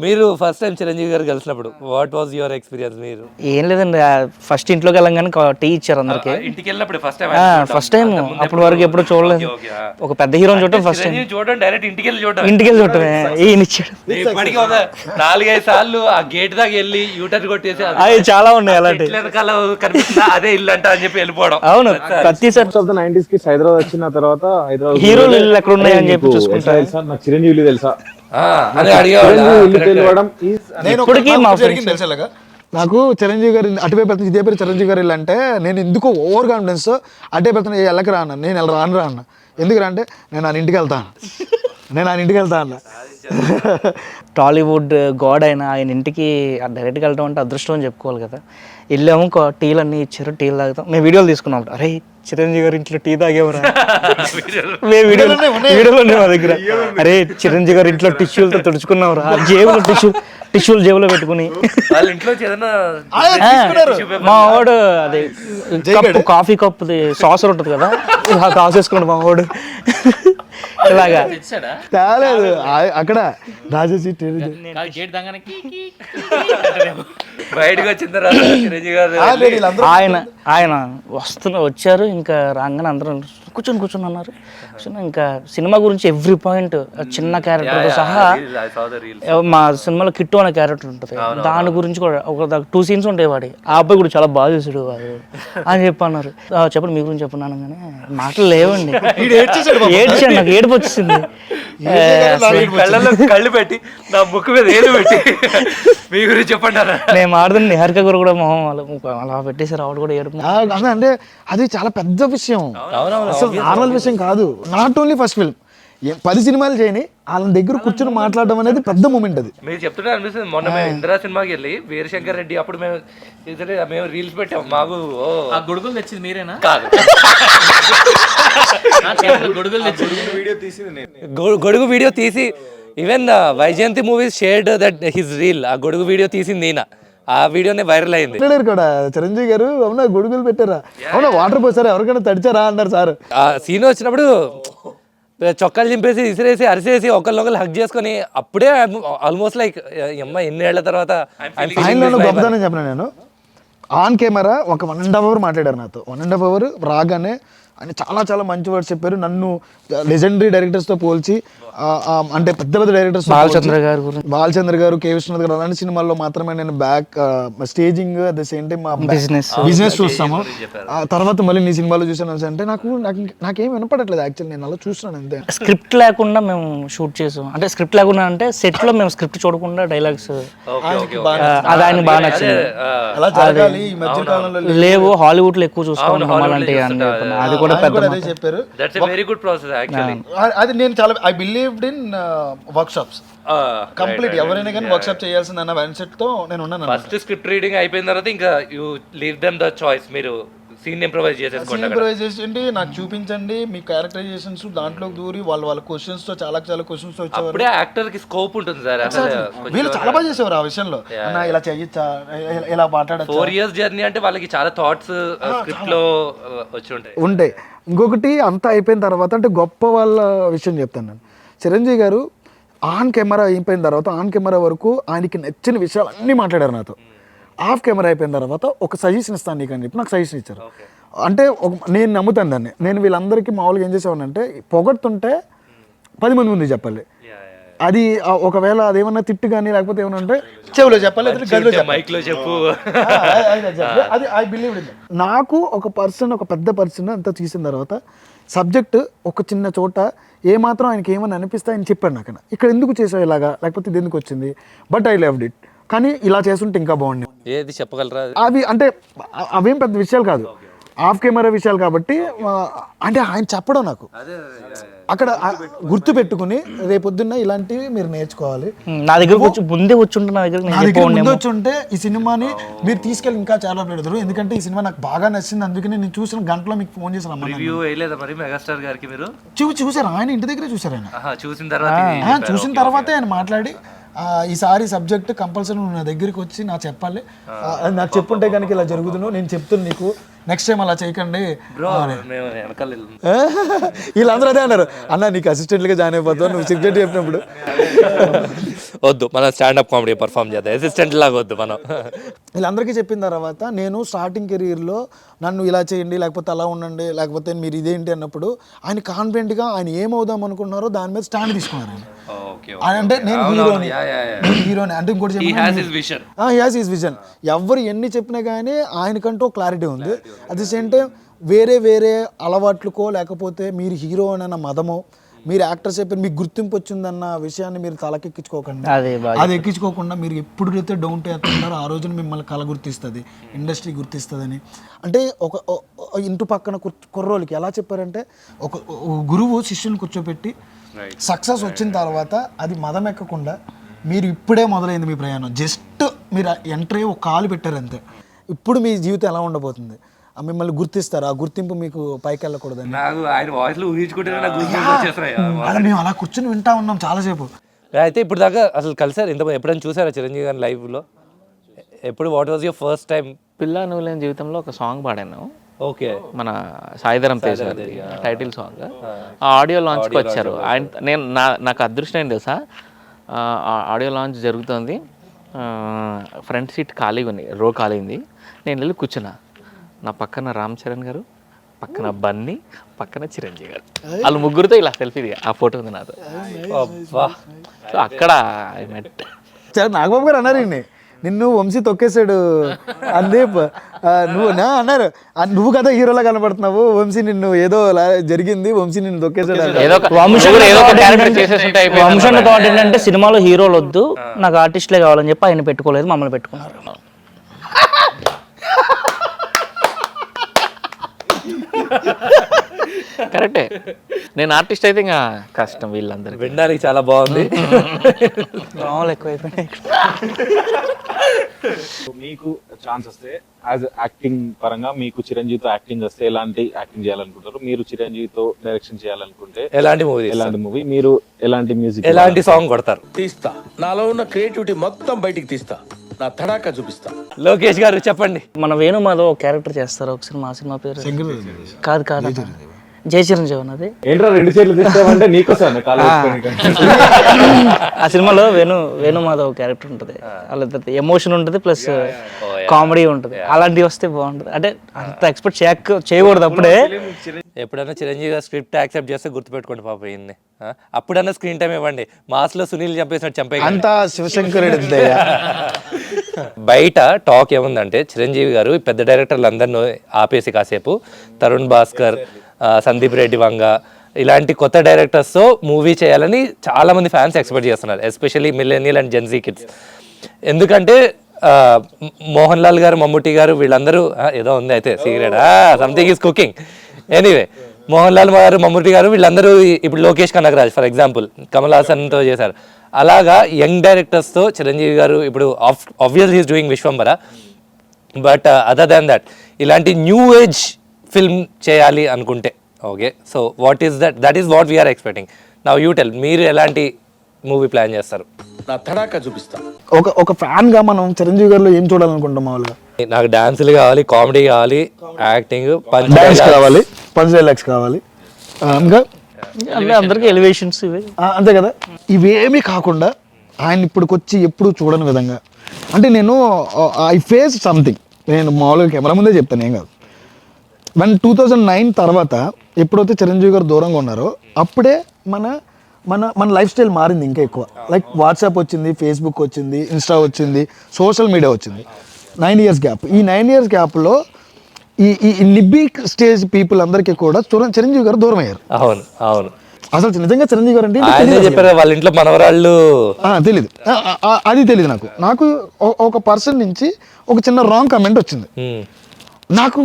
[SPEAKER 2] మీరు ఫస్ట్ టైం చిరంజీవి గారు కలిసినప్పుడు వాట్ వాజ్ యువర్ ఎక్స్పీరియన్స్? మీరు
[SPEAKER 6] ఏం లేదండి, ఫస్ట్ ఇంట్లోకి వెళ్ళంగానే టీ ఇచ్చారు అందరికి.
[SPEAKER 2] ఇంటికి వెళ్ళినప్పుడు
[SPEAKER 6] ఫస్ట్ టైం అప్పటి వరకు ఎప్పుడు చూడలేదు. ఒక పెద్ద హీరోని చూడటం ఫస్ట్ టైం.
[SPEAKER 2] చూడండి డైరెక్ట్ ఇంటికి వెళ్ళి
[SPEAKER 6] చూడటమే ఈయన ఇచ్చాడు.
[SPEAKER 2] ఇప్పటికీ 4-5 సార్లు ఆ గేట్ దాకా వెళ్ళి యూటర్న్ కొట్టేసి
[SPEAKER 6] అవి చాలా ఉన్నాయి అలాంటి.
[SPEAKER 2] వెనకాల కనిపిస్తుందా అదే ఇల్లు అంట అని చెప్పి వెళ్ళిపోవడం.
[SPEAKER 6] అవును, ప్రతిసారి
[SPEAKER 3] 90s కి హైదరాబాద్ వచ్చిన తర్వాత హైదరాబాద్
[SPEAKER 6] హీరోలు ఇల్లు ఎక్కడ ఉన్నాయని చెప్పి చూసుకుంటా.
[SPEAKER 3] నాకు చిరంజీవి తెలుసా
[SPEAKER 5] నాకు చిరంజీవి గారి అటువైపు వెళ్తాను ఇదే పేరు చిరంజీవి గారు ఇల్లు అంటే నేను ఎందుకు ఓవర్ కాన్ఫిడెన్స్ అటే వెళ్తాను వెళ్ళక రాను, నేను రాను అన్న. ఎందుకు అంటే నేను ఆయన ఇంటికి వెళ్తాను అన్న.
[SPEAKER 6] టాలీవుడ్ గాడ్ అయినా ఆయన ఇంటికి డైరెక్ట్గా వెళ్ళడం అంటే అదృష్టం అని చెప్పుకోవాలి కదా. వెళ్ళాము, టీలు అన్నీ ఇచ్చారు, టీలు తాగుతాం. మేము వీడియోలు తీసుకున్నాం. అరే చిరంజీవి గారి ఇంట్లో టీ తాగేవరా మేము వీడియోలో మా దగ్గర. అరే చిరంజీవి గారి ఇంట్లో టిష్యూలతో తుడుచుకున్నావురా, జేబులో టిష్యూలు జేబులో పెట్టుకుని. మా వాడు అది కప్పు కాఫీ కప్పుది సాసర్ ఉంటుంది కదా, కాసు వేసుకున్నాడు మా వాడు. ఇలాగా
[SPEAKER 5] తేలేదు అక్కడ రాజేసి
[SPEAKER 2] బయటకు వచ్చిన తర్వాత చిరంజీవి గారు
[SPEAKER 6] ఆయన వచ్చారు. ఇంకా రాగానే అందరూ కూర్చొని అన్నారు. ఇంకా సినిమా గురించి ఎవ్రీ పాయింట్ చిన్న క్యారెక్టర్తో సహా, మా సినిమాలో కిట్టు అనే క్యారెక్టర్ ఉంటుంది, దాని గురించి కూడా ఒక 2 సీన్స్ ఉంటాయి. వాడి ఆ అబ్బాయి కూడా చాలా బాగా చేసాడు వాడు అని చెప్పి అన్నారు. చెప్పండి మీ గురించి చెప్పన్నాను. కానీ మాటలు లేవండి. ఏడ్చాను, నాకు ఏడుపు వచ్చింది.
[SPEAKER 2] కళ్ళలో కళ్ళు పెట్టి నా ముక్కు మీద ఏలు పెట్టి మీ గురించి చెప్పంటారా?
[SPEAKER 6] నేను మాట్లాడుతుంది నిహారిక గారు కూడా మొహం అలా పెట్టేసారు, ఆవిడ కూడా ఏడుపు.
[SPEAKER 5] అంటే అది చాలా పెద్ద విషయం, అసలు నార్మల్ విషయం కాదు. నాట్ ఓన్లీ ఫస్ట్ ఫిల్మ్, 10 సినిమాలు చేయని వాళ్ళ దగ్గర కూర్చొని మాట్లాడడం అనేది పెద్ద మూమెంట్. అది
[SPEAKER 2] మీరు చెప్తుంటే అనిపిస్తుంది. మొన్న మేము ఇందిరా సినిమాకి వెళ్ళి వీరశంకర్ రెడ్డి అప్పుడు మేము రీల్స్ పెట్టాం. మాకు
[SPEAKER 4] గొడుగులు తెచ్చింది మీరేనా?
[SPEAKER 2] కాదు,
[SPEAKER 4] గొడుగులు తెచ్చింది
[SPEAKER 2] గొడుగు వీడియో తీసి even Vyjayanthi movies shared that his reel. ఆ గొడుగు వీడియో తీసింది ఈయన, ఆ వీడియోనే వైరల్ అయింది.
[SPEAKER 5] కూడా చిరంజీవి గారు అవునా గొడుగులు పెట్టారా, అవునా వాటర్ పోసారా, ఎవరికైనా తడిచారా అన్నారు సార్.
[SPEAKER 2] ఆ సీన్ వచ్చినప్పుడు చొక్కాలు చింపేసి ఇసిరేసి అరిసేసి ఒకరినొకరు హక్ చేసుకొని అప్పుడే ఆల్మోస్ట్ లైక్ అమ్మ ఎన్నేళ్ల తర్వాత
[SPEAKER 5] ఆయనలో గొప్పదనం చెప్పిన నేను. ఆన్ కెమెరా ఒక 1.5 hour మాట్లాడారు నాతో. 1.5 hour రాగానే ఆయన చాలా చాలా మంచి వర్డ్స్ చెప్పారు. నన్ను లెజెండరీ డైరెక్టర్స్తో పోల్చి, అంటే పెద్ద పెద్ద డైరెక్టర్స్, బాలచంద్ర గారు, కే విశ్వనాథ్ గారు, అలాంటి సినిమాల్లో మాత్రమే నేను back staging at the same time business చూస్తాము. తర్వాత మళ్ళీ నీ సినిమాలో చూసాను అంటే నాకేం వినపడట్లేదు యాక్చువల్లీ, నేను అలా చూస్తున్నాను అంతే.
[SPEAKER 6] స్క్రిప్ట్ లేకుండా మేము షూట్ చేసాం. అంటే స్క్రిప్ట్ లేకుండా అంటే సెట్ లో మేము స్క్రిప్ట్ చూడకుండా డైలాగ్స్, అది ఆయన బాగా నచ్చింది. లేవు హాలీవుడ్ లో ఎక్కువ చూస్తాం అలాంటి, అది కూడా పెద్ద
[SPEAKER 5] చెప్పారు.
[SPEAKER 2] Very good process actually.
[SPEAKER 5] అది నేను చాలా I believed in work shops complete. ఎవరైనా కానీ వర్క్ షాప్ చేయాల్సింది అన్న మైండ్ సెట్ తో నేను ఉన్నాను.
[SPEAKER 2] ఫస్ట్ స్క్రిప్ట్ రీడింగ్ అయిపోయిన తర్వాత ఇంకా you leave them the choice. మీరు సీన్ ఇంప్రూవైజ్
[SPEAKER 5] చేసేసుకోండి, నాకు చూపించండి మీ క్యారెక్టరైజేషన్స్, దాంట్లో దూరి వాళ్ళ క్వశ్చన్స్ తో చాలా క్వశ్చన్స్ తో వచ్చేవారు.
[SPEAKER 2] అప్పుడే యాక్టర్ కి స్కోప్ ఉంటుంది సార్.
[SPEAKER 5] వీళ్ళు చాలా బాగా చేసేవారు ఆ విషయంలో. అన్న ఇలా చేయొచ్చా, ఇలా మాట్లాడచ్చు.
[SPEAKER 2] 4 years జర్నీ అంటే వాళ్ళకి చాలా థాట్స్ స్క్రిప్ట్ లో వచ్చి ఉంటాయి.
[SPEAKER 5] ఇంకొకటి అంతా అయిపోయిన తర్వాత అంటే గొప్ప వాళ్ళ విషయం చెప్తాను నేను. చిరంజీవి గారు ఆన్ కెమెరా అయిపోయిన తర్వాత ఆన్ కెమెరా వరకు ఆయనకి నచ్చిన విషయాలు అన్నీ మాట్లాడారు నాతో. ఆఫ్ కెమెరా అయిపోయిన తర్వాత ఒక సజెషన్ ఇస్తాను నీకు అని చెప్పి నాకు సజెషన్ ఇచ్చారు. అంటే నేను నమ్ముతాను దాన్ని. నేను వీళ్ళందరికీ మామూలుగా ఏం చేసేవాడినంటే పొగడుతుంటే 10 మంది ముందు చెప్పాలి. అది ఒకవేళ అదేమన్నా తిట్టు కానీ లేకపోతే ఏమన్నా అంటే చెవులో చెప్పాలి,
[SPEAKER 2] మైక్ లో చెప్పు.
[SPEAKER 5] అది ఐ బిలీవ్ ఇన్. నాకు ఒక పెద్ద పర్సన్ అంతా తీసిన తర్వాత సబ్జెక్ట్ ఒక చిన్న చోట ఏమాత్రం ఆయనకి ఏమని అనిపిస్తే ఆయన చెప్పాడు నాకు, ఇక్కడ ఎందుకు చేసావు ఇలాగా, లేకపోతే ఇది ఎందుకు వచ్చింది, బట్ ఐ లవ్డ్ ఇట్, కానీ ఇలా చేస్తుంటే ఇంకా బాగుంది.
[SPEAKER 2] ఏది చెప్పగలరా?
[SPEAKER 5] అవి అంటే అవేం పెద్ద విషయాలు కాదు, ఆఫ్ కెమెరా విషయాలు కాబట్టి. అంటే ఆయన చెప్పడం నాకు అక్కడ గుర్తు పెట్టుకుని రేపొద్దున్న ఇలాంటివి మీరు నేర్చుకోవాలి.
[SPEAKER 6] నా దగ్గర ముందే వచ్చుంటే
[SPEAKER 5] ముందు వచ్చుంటే ఈ సినిమాని మీరు తీసుకెళ్ళి ఇంకా చాలా పెడతారు. ఎందుకంటే ఈ సినిమా నాకు బాగా నచ్చింది, అందుకని నేను చూసిన గంటలో మీకు ఫోన్ చేసి
[SPEAKER 2] మెగాస్టార్ గారికి మీరు
[SPEAKER 5] చూసారు, ఆయన ఇంటి దగ్గరే చూసారు. ఆయన
[SPEAKER 2] చూసిన
[SPEAKER 5] తర్వాతే ఆయన మాట్లాడి ఈసారి సబ్జెక్ట్ కంపల్సరీ నువ్వు నా దగ్గరికి వచ్చి నాకు చెప్పాలి, నాకు చెప్పుంటే కనుక ఇలా జరుగుతును, నేను చెప్తున్నా నీకు నెక్స్ట్ టైం అలా చేయకండి. వీళ్ళందరూ అదే అన్నారు, అన్న నీకు అసిస్టెంట్గా జాయిన్ అయిపోతావు నువ్వు సబ్జెక్ట్ చెప్పినప్పుడు.
[SPEAKER 2] వద్దు, మనం స్టాండప్ కామెడీ పర్ఫామ్ చేద్దాం, అసిస్టెంట్ లాగా వద్దు మనం.
[SPEAKER 5] వీళ్ళందరికీ చెప్పిన తర్వాత నేను స్టార్టింగ్ కెరీర్లో నన్ను ఇలా చేయండి లేకపోతే అలా ఉండండి లేకపోతే మీరు ఇదేంటి అన్నప్పుడు ఆయన కాన్ఫిడెంట్గా ఆయన ఏమవుదాం అనుకున్నారో దాని మీద స్టాండ్ తీసుకున్నారు. ఆయన అంటే నేను హీరోని అంటే ఇంకోటి విజన్. ఎవరు ఎన్ని చెప్పినా కానీ ఆయనకంటూ క్లారిటీ ఉంది. అట్ ది సేమ్ టైం వేరే అలవాట్లకో లేకపోతే మీరు హీరో అన్న మదమో మీరు యాక్టర్స్ చెప్పి మీకు గుర్తింపు వచ్చిందన్న విషయాన్ని మీరు తలకెక్కించుకోకండి. అది ఎక్కించుకోకుండా మీరు ఎప్పుడైతే డౌన్ అవుతున్నారో ఆ రోజున మిమ్మల్ని కళ గుర్తిస్తుంది, ఇండస్ట్రీ గుర్తిస్తుందని. అంటే ఒక ఇంటి పక్కన కుర్రోళ్ళకి ఎలా చెప్పారంటే ఒక గురువు శిష్యుని కూర్చోపెట్టి సక్సెస్ వచ్చిన తర్వాత అది మదం ఎక్కకుండా మీరు ఇప్పుడే మొదలైంది మీ ప్రయాణం, జస్ట్ మీరు ఎంట్రీ ఒక కాలు పెట్టారు అంతే, ఇప్పుడు మీ జీవితం ఎలా ఉండబోతుంది, మిమ్మల్ని గుర్తిస్తారు, ఆ గుర్తింపు మీకు పైకి వెళ్ళకూడదని మేము అలా కూర్చొని వింటా ఉన్నాం చాలాసేపు.
[SPEAKER 2] అయితే ఇప్పుడు దాకా అసలు కలిసారు ఇంత ఎప్పుడైనా చూసారా చిరంజీవి గారి లైవ్లో? ఎప్పుడు what was your first time?
[SPEAKER 4] పిల్ల నువ్వు లేని జీవితంలో ఒక సాంగ్ పాడాను.
[SPEAKER 2] ఓకే,
[SPEAKER 4] మన సాయిధరం తేజ్ టైటిల్ సాంగ్. ఆ ఆడియో లాంచ్కి వచ్చారు ఆయన. నాకు అదృష్టం ఏంటి తెలుసా, ఆడియో లాంచ్ జరుగుతుంది, ఫ్రంట్ సీట్ ఖాళీగా ఉంది, రో ఖాళీ ఉంది. నేను వెళ్ళి కూర్చున్నా, నా పక్కన రామ్ చరణ్ గారు, పక్కన బన్నీ, పక్కన చిరంజీవి గారు, వాళ్ళు ముగ్గురితో ఇలా సెల్ఫీ దిగా ఆ ఫోటో ఉంది నాతో. సో అక్కడ
[SPEAKER 5] నాగబాబు గారు అన్నారు నిన్ను వంశీ తొక్కేశాడు అందీప్. అన్నారు నువ్వు కదా హీరోలా కనబడుతున్నావు, వంశీ నిన్ను ఏదో జరిగింది, వంశీ నిన్ను తొక్కేశాడు.
[SPEAKER 6] వంశన్న థాట్ ఏంటంటే సినిమాలో హీరోలు వద్దు, నాకు ఆర్టిస్ట్లే కావాలని చెప్పి ఆయన పెట్టుకోలేదు, మమ్మల్ని పెట్టుకున్నారు.
[SPEAKER 4] కరెక్టే, నేను ఆర్టిస్ట్ అయితే ఇంకా కష్టం వీళ్ళందరికీ.
[SPEAKER 2] వినడానికి చాలా బాగుంది.
[SPEAKER 6] మామూలు ఎక్కువైపోయినాయి.
[SPEAKER 3] మీకు ఛాన్స్ వస్తే యాజ్ యాక్టింగ్ పరంగా మీకు చిరంజీవితో యాక్టింగ్ వస్తే ఎలాంటి యాక్టింగ్ చేయాలనుకుంటారు? మీరు చిరంజీవితో డైరెక్షన్ చేయాలనుకుంటే
[SPEAKER 2] ఎలాంటి మూవీ
[SPEAKER 3] ఎలాంటి మూవీ, మీరు ఎలాంటి మ్యూజిక్,
[SPEAKER 2] ఎలాంటి సాంగ్ కొడతారు?
[SPEAKER 7] తీస్తా, నాలో ఉన్న క్రియేటివిటీ మొత్తం బయటికి తీస్తా, నా తడాకా చూపిస్తా.
[SPEAKER 2] లోకేష్ గారు చెప్పండి.
[SPEAKER 6] మన వేణుమాధవ్ ఒక క్యారెక్టర్ చేస్తారు ఒక సినిమా, ఆ సినిమా పేరు కాదు కాదు జై చిరంజీవి అన్నది.
[SPEAKER 3] ఏంట్రా 2 చేతులు తీస్తామంటే నీకోసం
[SPEAKER 6] ఆ సినిమాలో వేణుమాధవ్ క్యారెక్టర్ ఉంటుంది, వాళ్ళ ఎమోషన్ ఉంటుంది ప్లస్ కామెడీ ఉంటుంది. అలాంటివి వస్తే బాగుంటుంది. అంటే అంత ఎక్స్పెక్ట్ చేయకూడదు అప్పుడే.
[SPEAKER 2] ఎప్పుడైనా చిరంజీవి గారు స్క్రిప్ట్ యాక్సెప్ట్ చేస్తే గుర్తుపెట్టుకోండి పాప ఈయన్ని. అప్పుడన్నా స్క్రీన్ టైం ఇవ్వండి. మాస్లో సునీల్ చంపేసినట్టు చంపే
[SPEAKER 5] అంతా శివశంకర్
[SPEAKER 2] బయట టాక్ ఏముందంటే చిరంజీవి గారు పెద్ద డైరెక్టర్లు అందరినూ ఆపేసి కాసేపు తరుణ్ భాస్కర్, సందీప్ రెడ్డి వంగ ఇలాంటి కొత్త డైరెక్టర్స్తో మూవీ చేయాలని చాలామంది ఫ్యాన్స్ ఎక్స్పెక్ట్ చేస్తున్నారు, especially millennial and Gen Z kids. ఎందుకంటే మోహన్ లాల్ గారు, మమ్ముట్టి గారు వీళ్ళందరూ ఏదో ఉంది అయితే secret, something is cooking. Anyway, Mohan Lal garu, Mammootty garu వీళ్ళందరూ ఇప్పుడు లోకేష్ కనగరాజ్ ఫర్ ఎగ్జాంపుల్ కమల్ హాసన్తో చేశారు. అలాగా యంగ్ డైరెక్టర్స్తో చిరంజీవి గారు ఇప్పుడు obviously is doing Vishwambhara. But other than that ఇలాంటి న్యూ ఏజ్ ఫిల్మ్ చేయాలి అనుకుంటే okay, so what is that is what we're expecting. Now you tell, మీరు ఎలాంటి మూవీ ప్లాన్ చేస్తారు?
[SPEAKER 7] నా తడాకా చూపిస్తా.
[SPEAKER 5] ఒక ఫ్యాన్ గా మనం చిరంజీవి గారిలో ఏం చూడాలనుకుంటాం? మామూలుగా
[SPEAKER 2] నాకు డాన్సులు కావాలి, కామెడీ కావాలి, యాక్టింగ్,
[SPEAKER 5] డాన్స్ కావాలి, పంచ్ డైలాగ్స్ కావాలి, ఇంకా
[SPEAKER 6] అందరికి ఎలివేషన్స్ ఇవి
[SPEAKER 5] అంతే కదా. ఇవేమీ కాకుండా ఆయన ఇప్పటికొచ్చి ఎప్పుడు చూడని విధంగా, అంటే నేను ఐ ఫేస్ సంథింగ్, నేను మామూలుగా కెమెరా ముందే చెప్తాను, ఏం కాదు. 2009 తర్వాత ఎప్పుడైతే చిరంజీవి గారు దూరంగా ఉన్నారో అప్పుడే మన మన మన లైఫ్ స్టైల్ మారింది ఇంకా ఎక్కువ. లైక్ వాట్సాప్ వచ్చింది, ఫేస్బుక్ వచ్చింది, ఇన్స్టా వచ్చింది, సోషల్ మీడియా వచ్చింది. 9 years గ్యాప్. ఈ 9 years గ్యాప్లో ఈ లిబిక్ స్టేజ్ పీపుల్ అందరికీ కూడా చిరంజీవి గారు దూరం అయ్యారు.
[SPEAKER 2] అవును అవును,
[SPEAKER 5] అసలు నిజంగా చిరంజీవి గారు అంటే
[SPEAKER 2] చెప్పారు వాళ్ళ ఇంట్లో మనవరాళ్ళు
[SPEAKER 5] తెలీదు, అది తెలియదు నాకు ఒక పర్సన్ నుంచి ఒక చిన్న రాంగ్ కమెంట్ వచ్చింది. నాకు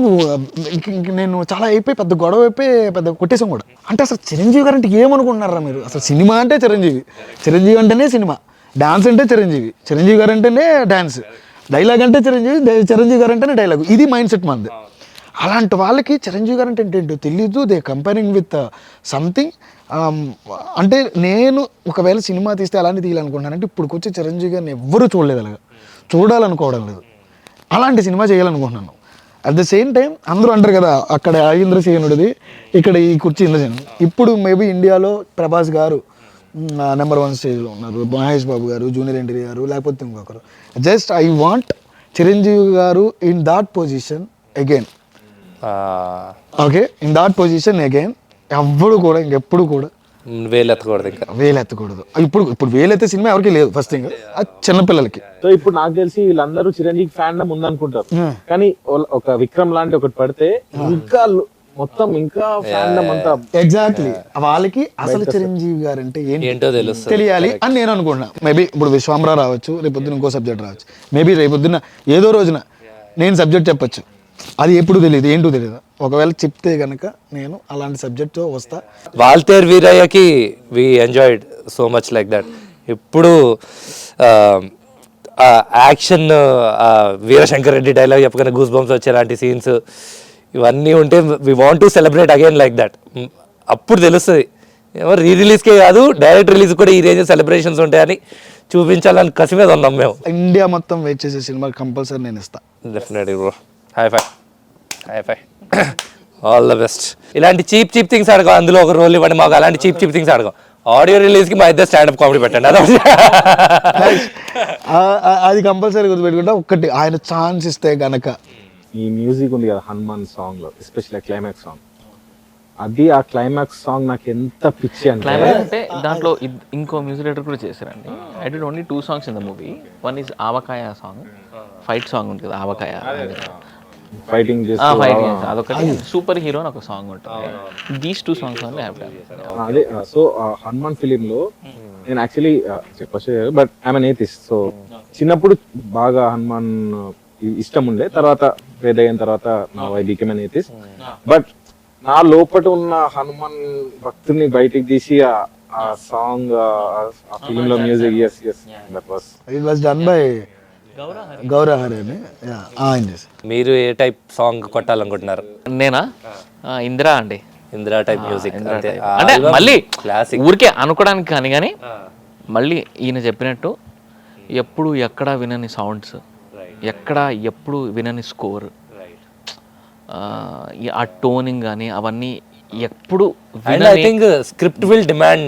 [SPEAKER 5] నేను చాలా అయిపోయి పెద్ద గొడవ అయిపోయి పెద్ద కొట్టేసాం కూడా. అంటే అసలు చిరంజీవి గారు అంటే ఏమనుకుంటున్నారా మీరు? అసలు సినిమా అంటే చిరంజీవి అంటేనే సినిమా, డాన్స్ అంటే చిరంజీవి గారు అంటేనే డాన్స్, డైలాగ్ అంటే చిరంజీవి గారు అంటేనే డైలాగ్. ఇది మైండ్ సెట్ మంది. అలాంటి వాళ్ళకి చిరంజీవి గారు అంటే ఏంటో తెలీదు. They comparing with something. అంటే నేను ఒకవేళ సినిమా తీస్తే అలాంటి తీయాలనుకుంటున్నానంటే ఇప్పుడు వచ్చే చిరంజీవి గారిని ఎవ్వరూ చూడలేదు, అలాగా చూడాలనుకోవడం లేదు. అలాంటి సినిమా చేయాలనుకుంటున్నాను. అట్ ద సేమ్ టైం అందరూ అంటారు కదా, అక్కడ ఇంద్రసేనుడిది, ఇక్కడ ఈ కుర్చీ ఇంద్రసేనుడు. ఇప్పుడు మేబీ ఇండియాలో ప్రభాస్ గారు నెంబర్ 1 స్టేజ్లో ఉన్నారు, మహేష్ బాబు గారు, జూనియర్ ఎన్టీఆర్ గారు, లేకపోతే ఇంకొకరు. జస్ట్ ఐ వాంట్ చిరంజీవి గారు in that position again. Okay, in that position again. ఎవ్వడు కూడా ఇంకెప్పుడు కూడా వేలెత్తకూడదు. ఇప్పుడు వేలెత్తే సినిమా ఎవరికి లేదు. ఫస్ట్ థింగ్ చిన్నపిల్లలకి.
[SPEAKER 3] సో ఇప్పుడు నాకు తెలిసి వీళ్ళందరూ చిరంజీవి ఫ్యాన్ ఉందనుకుంటారు, కానీ ఒక విక్రమ్ లాంటి ఒకటి పడితే ఇంకా మొత్తం ఇంకా ఫ్యాన్ అంతా
[SPEAKER 5] ఎగ్జాక్ట్లీ వాళ్ళకి అసలు చిరంజీవి గారు అంటే ఏంటో తెలియాలి అని నేను అనుకుంటున్నా. మేబీ ఇప్పుడు విశ్వాంబర రావచ్చు, రేపొద్దున ఇంకో సబ్జెక్ట్ రావచ్చు, మేబీ రేపొద్దున ఏదో రోజున నేను సబ్జెక్ట్ చెప్పచ్చు, అది ఎప్పుడు తెలియదు, ఏంటో తెలియదు. ఒకవేళ చెప్తే గనక నేను అలాంటి సబ్జెక్ట్ వస్తా.
[SPEAKER 2] వాల్తేర్ వీరయ్యకి we enjoyed so much like that. ఇప్పుడు యాక్షన్ వీరశంకర్ రెడ్డి డైలాగ్ చెప్పగానే గూస్ బంప్స్ వచ్చేలాంటి సీన్స్ ఇవన్నీ ఉంటే we want to celebrate again like that. అప్పుడు తెలుస్తుంది ఏమో రిలీజ్కే కాదు డైరెక్ట్ రిలీజ్ కూడా ఈ రేంజ్ సెలబ్రేషన్స్ ఉంటాయని చూపించాలని కసి మీద ఉన్నాం మేము.
[SPEAKER 5] ఇండియా మొత్తం వెయిట్ చేసే సినిమా కంపల్సరీ నేను ఇస్తా.
[SPEAKER 2] Definitely bro. High five all the best. ఇలాంటి చీప్ థింగ్స్ అడగం, అందులో ఒక రోల్ ఇవ్వండి మాకు, అలాంటి చీప్ థింగ్స్ అడగం. ఆడియో రిలీజ్కి మా ఇద్దరు స్టాండప్ కామెడీ పెట్టండి.
[SPEAKER 5] అది కంపల్సరీ గుర్తుపెట్టుకుంటా. ఒక్కటి ఆయన ఛాన్స్ ఇస్తే గనక
[SPEAKER 3] ఈ మ్యూజిక్ ఉంది కదా హనుమాన్ సాంగ్ లో, ఎస్పెషల్లీ క్లైమాక్స్ సాంగ్, అది ఆ క్లైమాక్స్ సాంగ్ నాకు ఎంత పిచ్చి అంటే
[SPEAKER 4] క్లైమాక్స్ అంటే దాంట్లో ఇంకో మ్యూజిక్ డైరెక్టర్ కూడా చేశారండి. I did only 2 songs in the movie. One is avakaya song, fight song ఉంటుంది కదా ఆవకాయ,
[SPEAKER 3] ఫైటింగ్
[SPEAKER 4] ఫైట్ అదొకటి. సూపర్ హీరో అని ఒక సాంగ్ ఉంటుంది. These 2 songs only I have done.
[SPEAKER 3] అదే. సో హనుమాన్ ఫిలిం లో నేను యాక్చువల్లీ చెప్పచ్చు, but I'm N atheist. So చిన్నప్పుడు బాగా హనుమాన్ ఇష్టం ఉండే, తర్వాత పెద్ద అయిన తర్వాత నా I became N atheist. But నా లోపల ఉన్న హనుమాన్ భక్తుని బయటికి తీసి ఆ సాంగ్, ఆ ఫిలిం లో music, yes yes that was
[SPEAKER 5] it was done by Gowrahari అని ఆయన చేశారు.
[SPEAKER 2] మీరు ఏ టైప్ సాంగ్ కొట్టాలనుకుంటున్నారు?
[SPEAKER 4] నేనా ఇందిరా అండి.
[SPEAKER 2] ఇందిరా టైప్ మ్యూజిక్ అంతే.
[SPEAKER 4] అంటే మళ్ళీ
[SPEAKER 2] క్లాసిక్.
[SPEAKER 4] ఊరికే అనుకోవడానికి కానీ మళ్ళీ ఈయన చెప్పినట్టు ఎప్పుడు ఎక్కడ వినని సౌండ్స్, ఎక్కడ ఎప్పుడు వినని స్కోర్, ఆ టోనింగ్ కానీ అవన్నీ ఎప్పుడు
[SPEAKER 2] and I think script will demand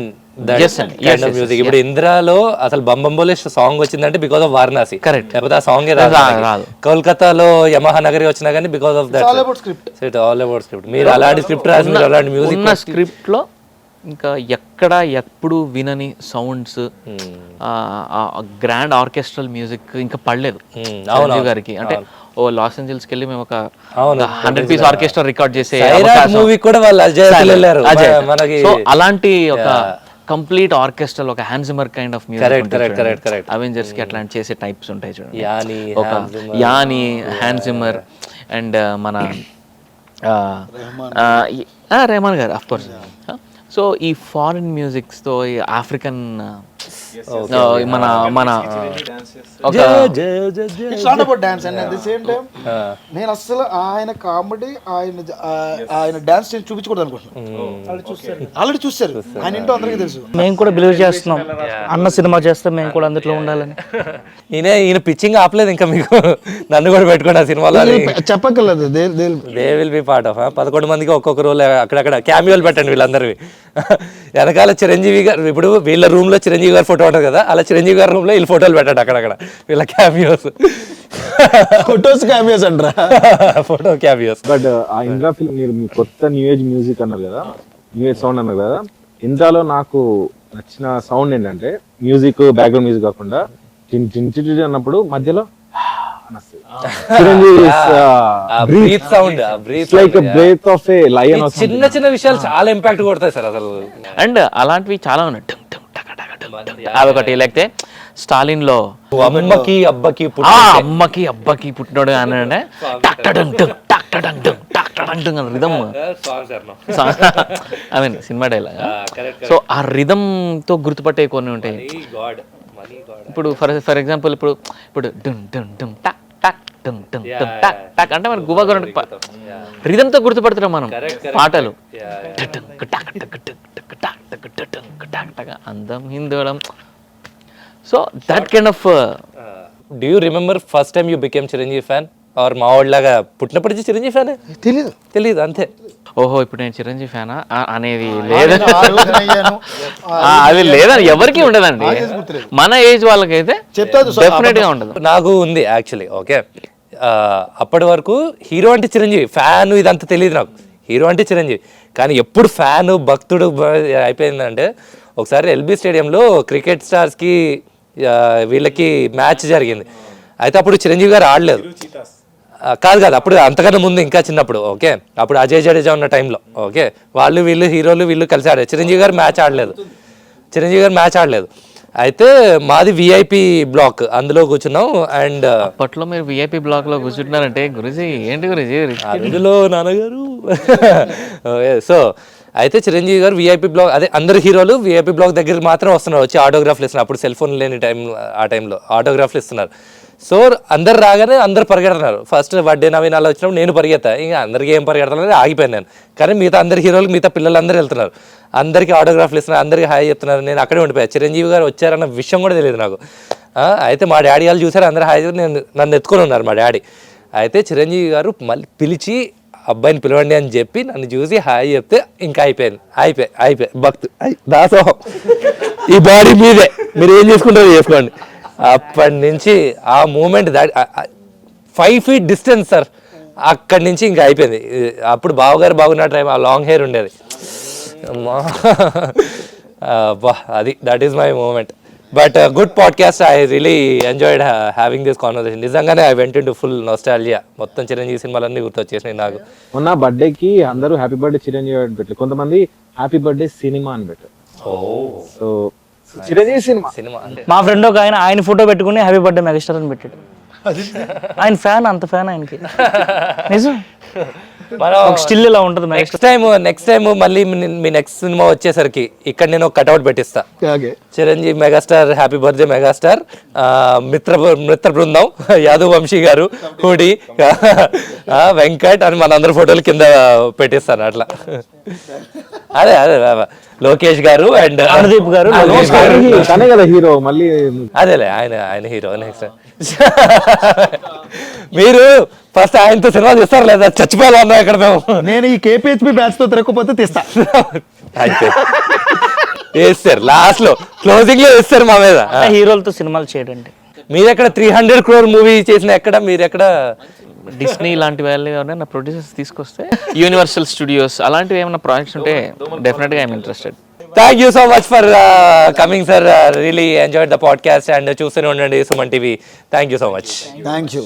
[SPEAKER 2] music. ఇప్పుడు ఇందిరాలో అసలు బంబంబోలే సాంగ్ వచ్చిందంటే బికాస్ ఆఫ్ వారణాసి.
[SPEAKER 4] కరెక్ట్.
[SPEAKER 2] లేకపోతే ఆ సాంగ్ రాదు. కోల్కతాలో యమహా నగరి వచ్చినా కానీ because of that. All about script. మీరు అలాంటి స్క్రిప్ట్ రాసి అలాంటి మ్యూజిక్
[SPEAKER 4] ఉన్న స్క్రిప్ట్ లో ఇంకా ఎక్కడ ఎప్పుడు వినని సౌండ్స్, గ్రాండ్ ఆర్కెస్ట్రల్ మ్యూజిక్ ఇంకా పడలేదు చిరంజీవి గారికి. అంటే ఓ లాస్ ఏంజల్స్ కి వెళ్ళి మేము ఒక 100-piece ఆర్కెస్ట్రా రికార్డ్ చేసే
[SPEAKER 2] మూవీ కూడా వాళ్ళు అజయ్ వెళ్ళారు మనకి.
[SPEAKER 4] సో అలాంటి ఒక కంప్లీట్ ఆర్కెస్ట్రల్, ఒక Hans Zimmer kind of music, Avengers కి అట్లాంటి చేసే టైప్స్ ఉంటాయి చూడండి. ఒక యానీ, హ్యాన్స్ జిమ్మర్ అండ్ మన రెహమాన్ గారు ఆఫ్ కోర్స్. సో ఈ ఫారిన్ మ్యూజిక్స్ తో ఈ ఆఫ్రికన్ మన మన
[SPEAKER 5] it's not about dance and at the same time నేను అసలు ఆయన కామెడీ, ఆయన డాన్స్ నేను చూపించకూడదు అనుకుంటున్నాను. ఆల్రెడీ చూస్తారు, ఆయన ఏంటో అందరికీ తెలుసు.
[SPEAKER 6] మేము కూడా బిలీవ్ చేస్తున్నాం, అన్న సినిమా చేస్తే మేము కూడా అందులో ఉండాలని.
[SPEAKER 2] ఈయన పిచ్చింగ్ ఆపలేదు ఇంకా మీకు. నన్ను కూడా పెట్టుకోండి ఆ సినిమాలో
[SPEAKER 5] చెప్పక్కర్లేదు.
[SPEAKER 2] They will be part of. 11 మందికి ఒక్కొక్క రోల్ అక్కడక్కడ క్యామియోలు పెట్టండి వీళ్ళందరివి. వెనకాల చిరంజీవి గారు, ఇప్పుడు వీళ్ళ రూమ్ లో చిరంజీవి గారు ఫోటో ఉంటుంది కదా, అలా చిరంజీవి గారి రూమ్ లో వీళ్ళ ఫోటోలు పెట్టండి అక్కడక్కడ, వీళ్ళ క్యామియోస్.
[SPEAKER 5] ఫోటోస్ క్యామియోస్ అంటారా?
[SPEAKER 2] Photo cameos.
[SPEAKER 3] బట్ ఆ ఇంద్రా ఫిల్మ్ మీరు కొత్త న్యూ ఏజ్ మ్యూజిక్ అన్నారు కదా, న్యూ ఏజ్ సౌండ్ అన్నారు కదా, ఇంద్రాలో నాకు నచ్చిన సౌండ్ ఏంటంటే మ్యూజిక్, బ్యాక్గ్రౌండ్ మ్యూజిక్ కాకుండా టిన్ టిన్ టిన్ అన్నప్పుడు మధ్యలో
[SPEAKER 2] చిన్న చిన్న విషయాలు చాలా ఇంపాక్ట్ కొడతాయి సార్ అసలు.
[SPEAKER 4] అండ్ అలాంటివి చాలా ఉన్నాయి. అదొకటి. లేకపోతే స్టాలిన్ లో
[SPEAKER 2] అమ్మకి అబ్బకి
[SPEAKER 4] పుట్టినోడు అని rhythm, I mean cinema dialogue. So ఆ రిధమ్ తో గుర్తుపట్టే కొన్ని ఉంటాయి. ఇప్పుడు ఫర్ ఎగ్జాంపుల్ ఇప్పుడు డుమ్ డుమ్ డుమ్ టక్ టక్ డుమ్ డుమ్ డుమ్ టక్ టక్ అంటే మన గుబా గొర్రె రిధమ్ తో గుర్తుపడుతున్నాం మనం పాటలు. అందం హిందోళం. So that kind of.
[SPEAKER 2] Do you remember first time you became Chiranjeevi fan? Or మా వాళ్ళలాగా పుట్టినప్పటి నుంచి చిరంజీవి ఫ్యానే? తెలీదు అంతే.
[SPEAKER 4] ఓహో ఇప్పుడు నేను చిరంజీవి ఫ్యానా అనేది లేదని, అది లేదని ఎవరికి ఉండదండి. మన ఏజ్ వాళ్ళకైతే డెఫినెట్ గా ఉండదు.
[SPEAKER 2] నాకు ఉంది యాక్చువల్లీ. ఓకే, అప్పటి వరకు హీరో అంటే చిరంజీవి, ఫ్యాన్ ఇదంతా తెలియదు నాకు. హీరో అంటే చిరంజీవి, కానీ ఎప్పుడు ఫ్యాను భక్తుడు అయిపోయిందంటే ఒకసారి ఎల్బీ స్టేడియంలో క్రికెట్ స్టార్స్కి వీళ్ళకి మ్యాచ్ జరిగింది. అయితే అప్పుడు చిరంజీవి గారు ఆడలేదు. కాదు అప్పుడు అంతకన్నా ముందు ఇంకా చిన్నప్పుడు. ఓకే, అప్పుడు అజయ్ జడేజా ఉన్న టైంలో. ఓకే, వీళ్ళు హీరోలు వీళ్ళు కలిసి ఆడారు. చిరంజీవి గారు మ్యాచ్ ఆడలేదు. అయితే మాది విఐపి బ్లాక్, అందులో కూర్చున్నాం. అండ్
[SPEAKER 4] అప్పట్లో మీరు విఐపి బ్లాక్ లో కూర్చుంటున్నారంటే గురుజీ ఏంటి గురుజీ
[SPEAKER 2] అందులో నాన్నగారు. సో అయితే చిరంజీవి గారు విఐపి బ్లాక్, అదే అందరు హీరోలు విఐపి బ్లాక్ దగ్గరికి మాత్రం వస్తున్నారు, వచ్చి ఆటోగ్రాఫ్లు ఇస్తున్నారు. అప్పుడు సెల్ ఫోన్ లేని ఆ టైంలో ఆటోగ్రాఫ్లు ఇస్తున్నారు. సో అందరు రాగానే అందరు పరిగెడుతున్నారు. ఫస్ట్ బర్త్డే నవీన్ అలా వచ్చినప్పుడు నేను పరిగెత్తా, ఇంకా అందరికీ ఏం పరిగెడతానని ఆగిపోయాను నేను. కానీ మిగతా అందరి హీరోలు, మిగతా పిల్లలందరూ వెళ్తున్నారు, అందరికీ ఆటోగ్రాఫ్లు ఇస్తున్నారు, అందరికీ హాయ్ చెప్తున్నారు. నేను అక్కడే ఉండిపోయాను. చిరంజీవి గారు వచ్చారన్న విషయం కూడా తెలియదు నాకు. అయితే మా డాడీ వాళ్ళు చూసారు, అందరూ హాయ్ చెప్పి నన్ను ఎత్తుకొని ఉన్నారు మా డాడీ. అయితే చిరంజీవి గారు మళ్ళీ పిలిచి అబ్బాయిని పిలవండి అని చెప్పి నన్ను చూసి హాయ్ చెప్తే ఇంకా అయిపోయి భక్తు దాసోహం, ఈ బాడీ మీదే, మీరు ఏం చేసుకుంటారో చేసుకోండి. అప్పటి నుంచి ఆ మూమెంట్ 5 feet డిస్టెన్స్ సార్, అక్కడి నుంచి ఇంకా అయిపోయింది. అప్పుడు బావగారు బాగున్న టైం ఆ లాంగ్ హెయిర్ ఉండేది. అమ్మా అబ్బా, అది that is my moment. But good podcast. I really enjoyed having this conversation. నిజంగానే I went into full nostalgia. మొత్తం చిరంజీవి సినిమాలన్నీ గుర్తొచ్చేసినాయి నాకు.
[SPEAKER 3] మొన్న బర్త్డేకి అందరూ హ్యాపీ బర్త్డే చిరంజీవి అని పెట్టారు, కొంతమంది హ్యాపీ బర్త్డే సినిమా అని పెట్టారు. సో చిరంజీవి సినిమా
[SPEAKER 2] అంటే
[SPEAKER 6] మా ఫ్రెండ్ ఒక ఆయన ఫోటో పెట్టుకుని హ్యాపీ బర్త్డే మెగాస్టార్ అని పెట్టాడు. ఆయన ఫ్యాన్, అంత ఫ్యాన్ ఆయనకి. నిజం,
[SPEAKER 2] మనం
[SPEAKER 6] ఒక స్టిల్ ఇలా ఉంటుంది.
[SPEAKER 2] నెక్స్ట్ టైం మళ్ళీ మీ నెక్స్ట్ సినిమా వచ్చేసరికి ఇక్కడ నేను ఒక కటౌట్ పెట్టిస్తా. Chiranjeevi megastar, happy birthday megastar, మిత్ర బృందం, యాదవ్ వంశీ గారు, హుడి, వెంకట్ అని మన అందరి ఫోటోలు కింద పెట్టిస్తాను అట్లా. అదే లోకేష్ గారు అండ్
[SPEAKER 6] అనుదీప్ గారు.
[SPEAKER 3] తనే కదా హీరో మళ్ళీ.
[SPEAKER 2] అదేలే ఆయన హీరో. నెక్స్ట్ మీరు ఫస్ట్ ఆయనతో సినిమా తీస్తారు లేదా? చచ్చిపోవాలన్నా ఇక్కడ మేము.
[SPEAKER 5] నేను ఈ కేపీహెచ్పి బ్యాచ్ తో తిరగకపోతే తీస్తా.
[SPEAKER 2] వేస్తారు లాస్ట్ లో, క్లోజింగ్ లో వేస్తారు మా మీద.
[SPEAKER 6] హీరోలతో సినిమాలు చేయడండి.
[SPEAKER 2] మీరు ఎక్కడ 300 crore మూవీ చేసిన ఎక్కడ? మీరు ఎక్కడ?
[SPEAKER 4] డిస్నీ లాంటి వాళ్ళు ఎవరైనా ప్రొడ్యూసర్స్ తీసుకొస్తే, యూనివర్సల్ స్టూడియోస్ అలాంటివి ఏమైనా ప్రాజెక్ట్స్ ఉంటే డెఫినెట్గా I'm interested.
[SPEAKER 2] Thank you so much for coming sir. Really enjoyed the podcast and చూస్తూనే ఉండండి Suman TV. Thank you so much.
[SPEAKER 5] Thank you.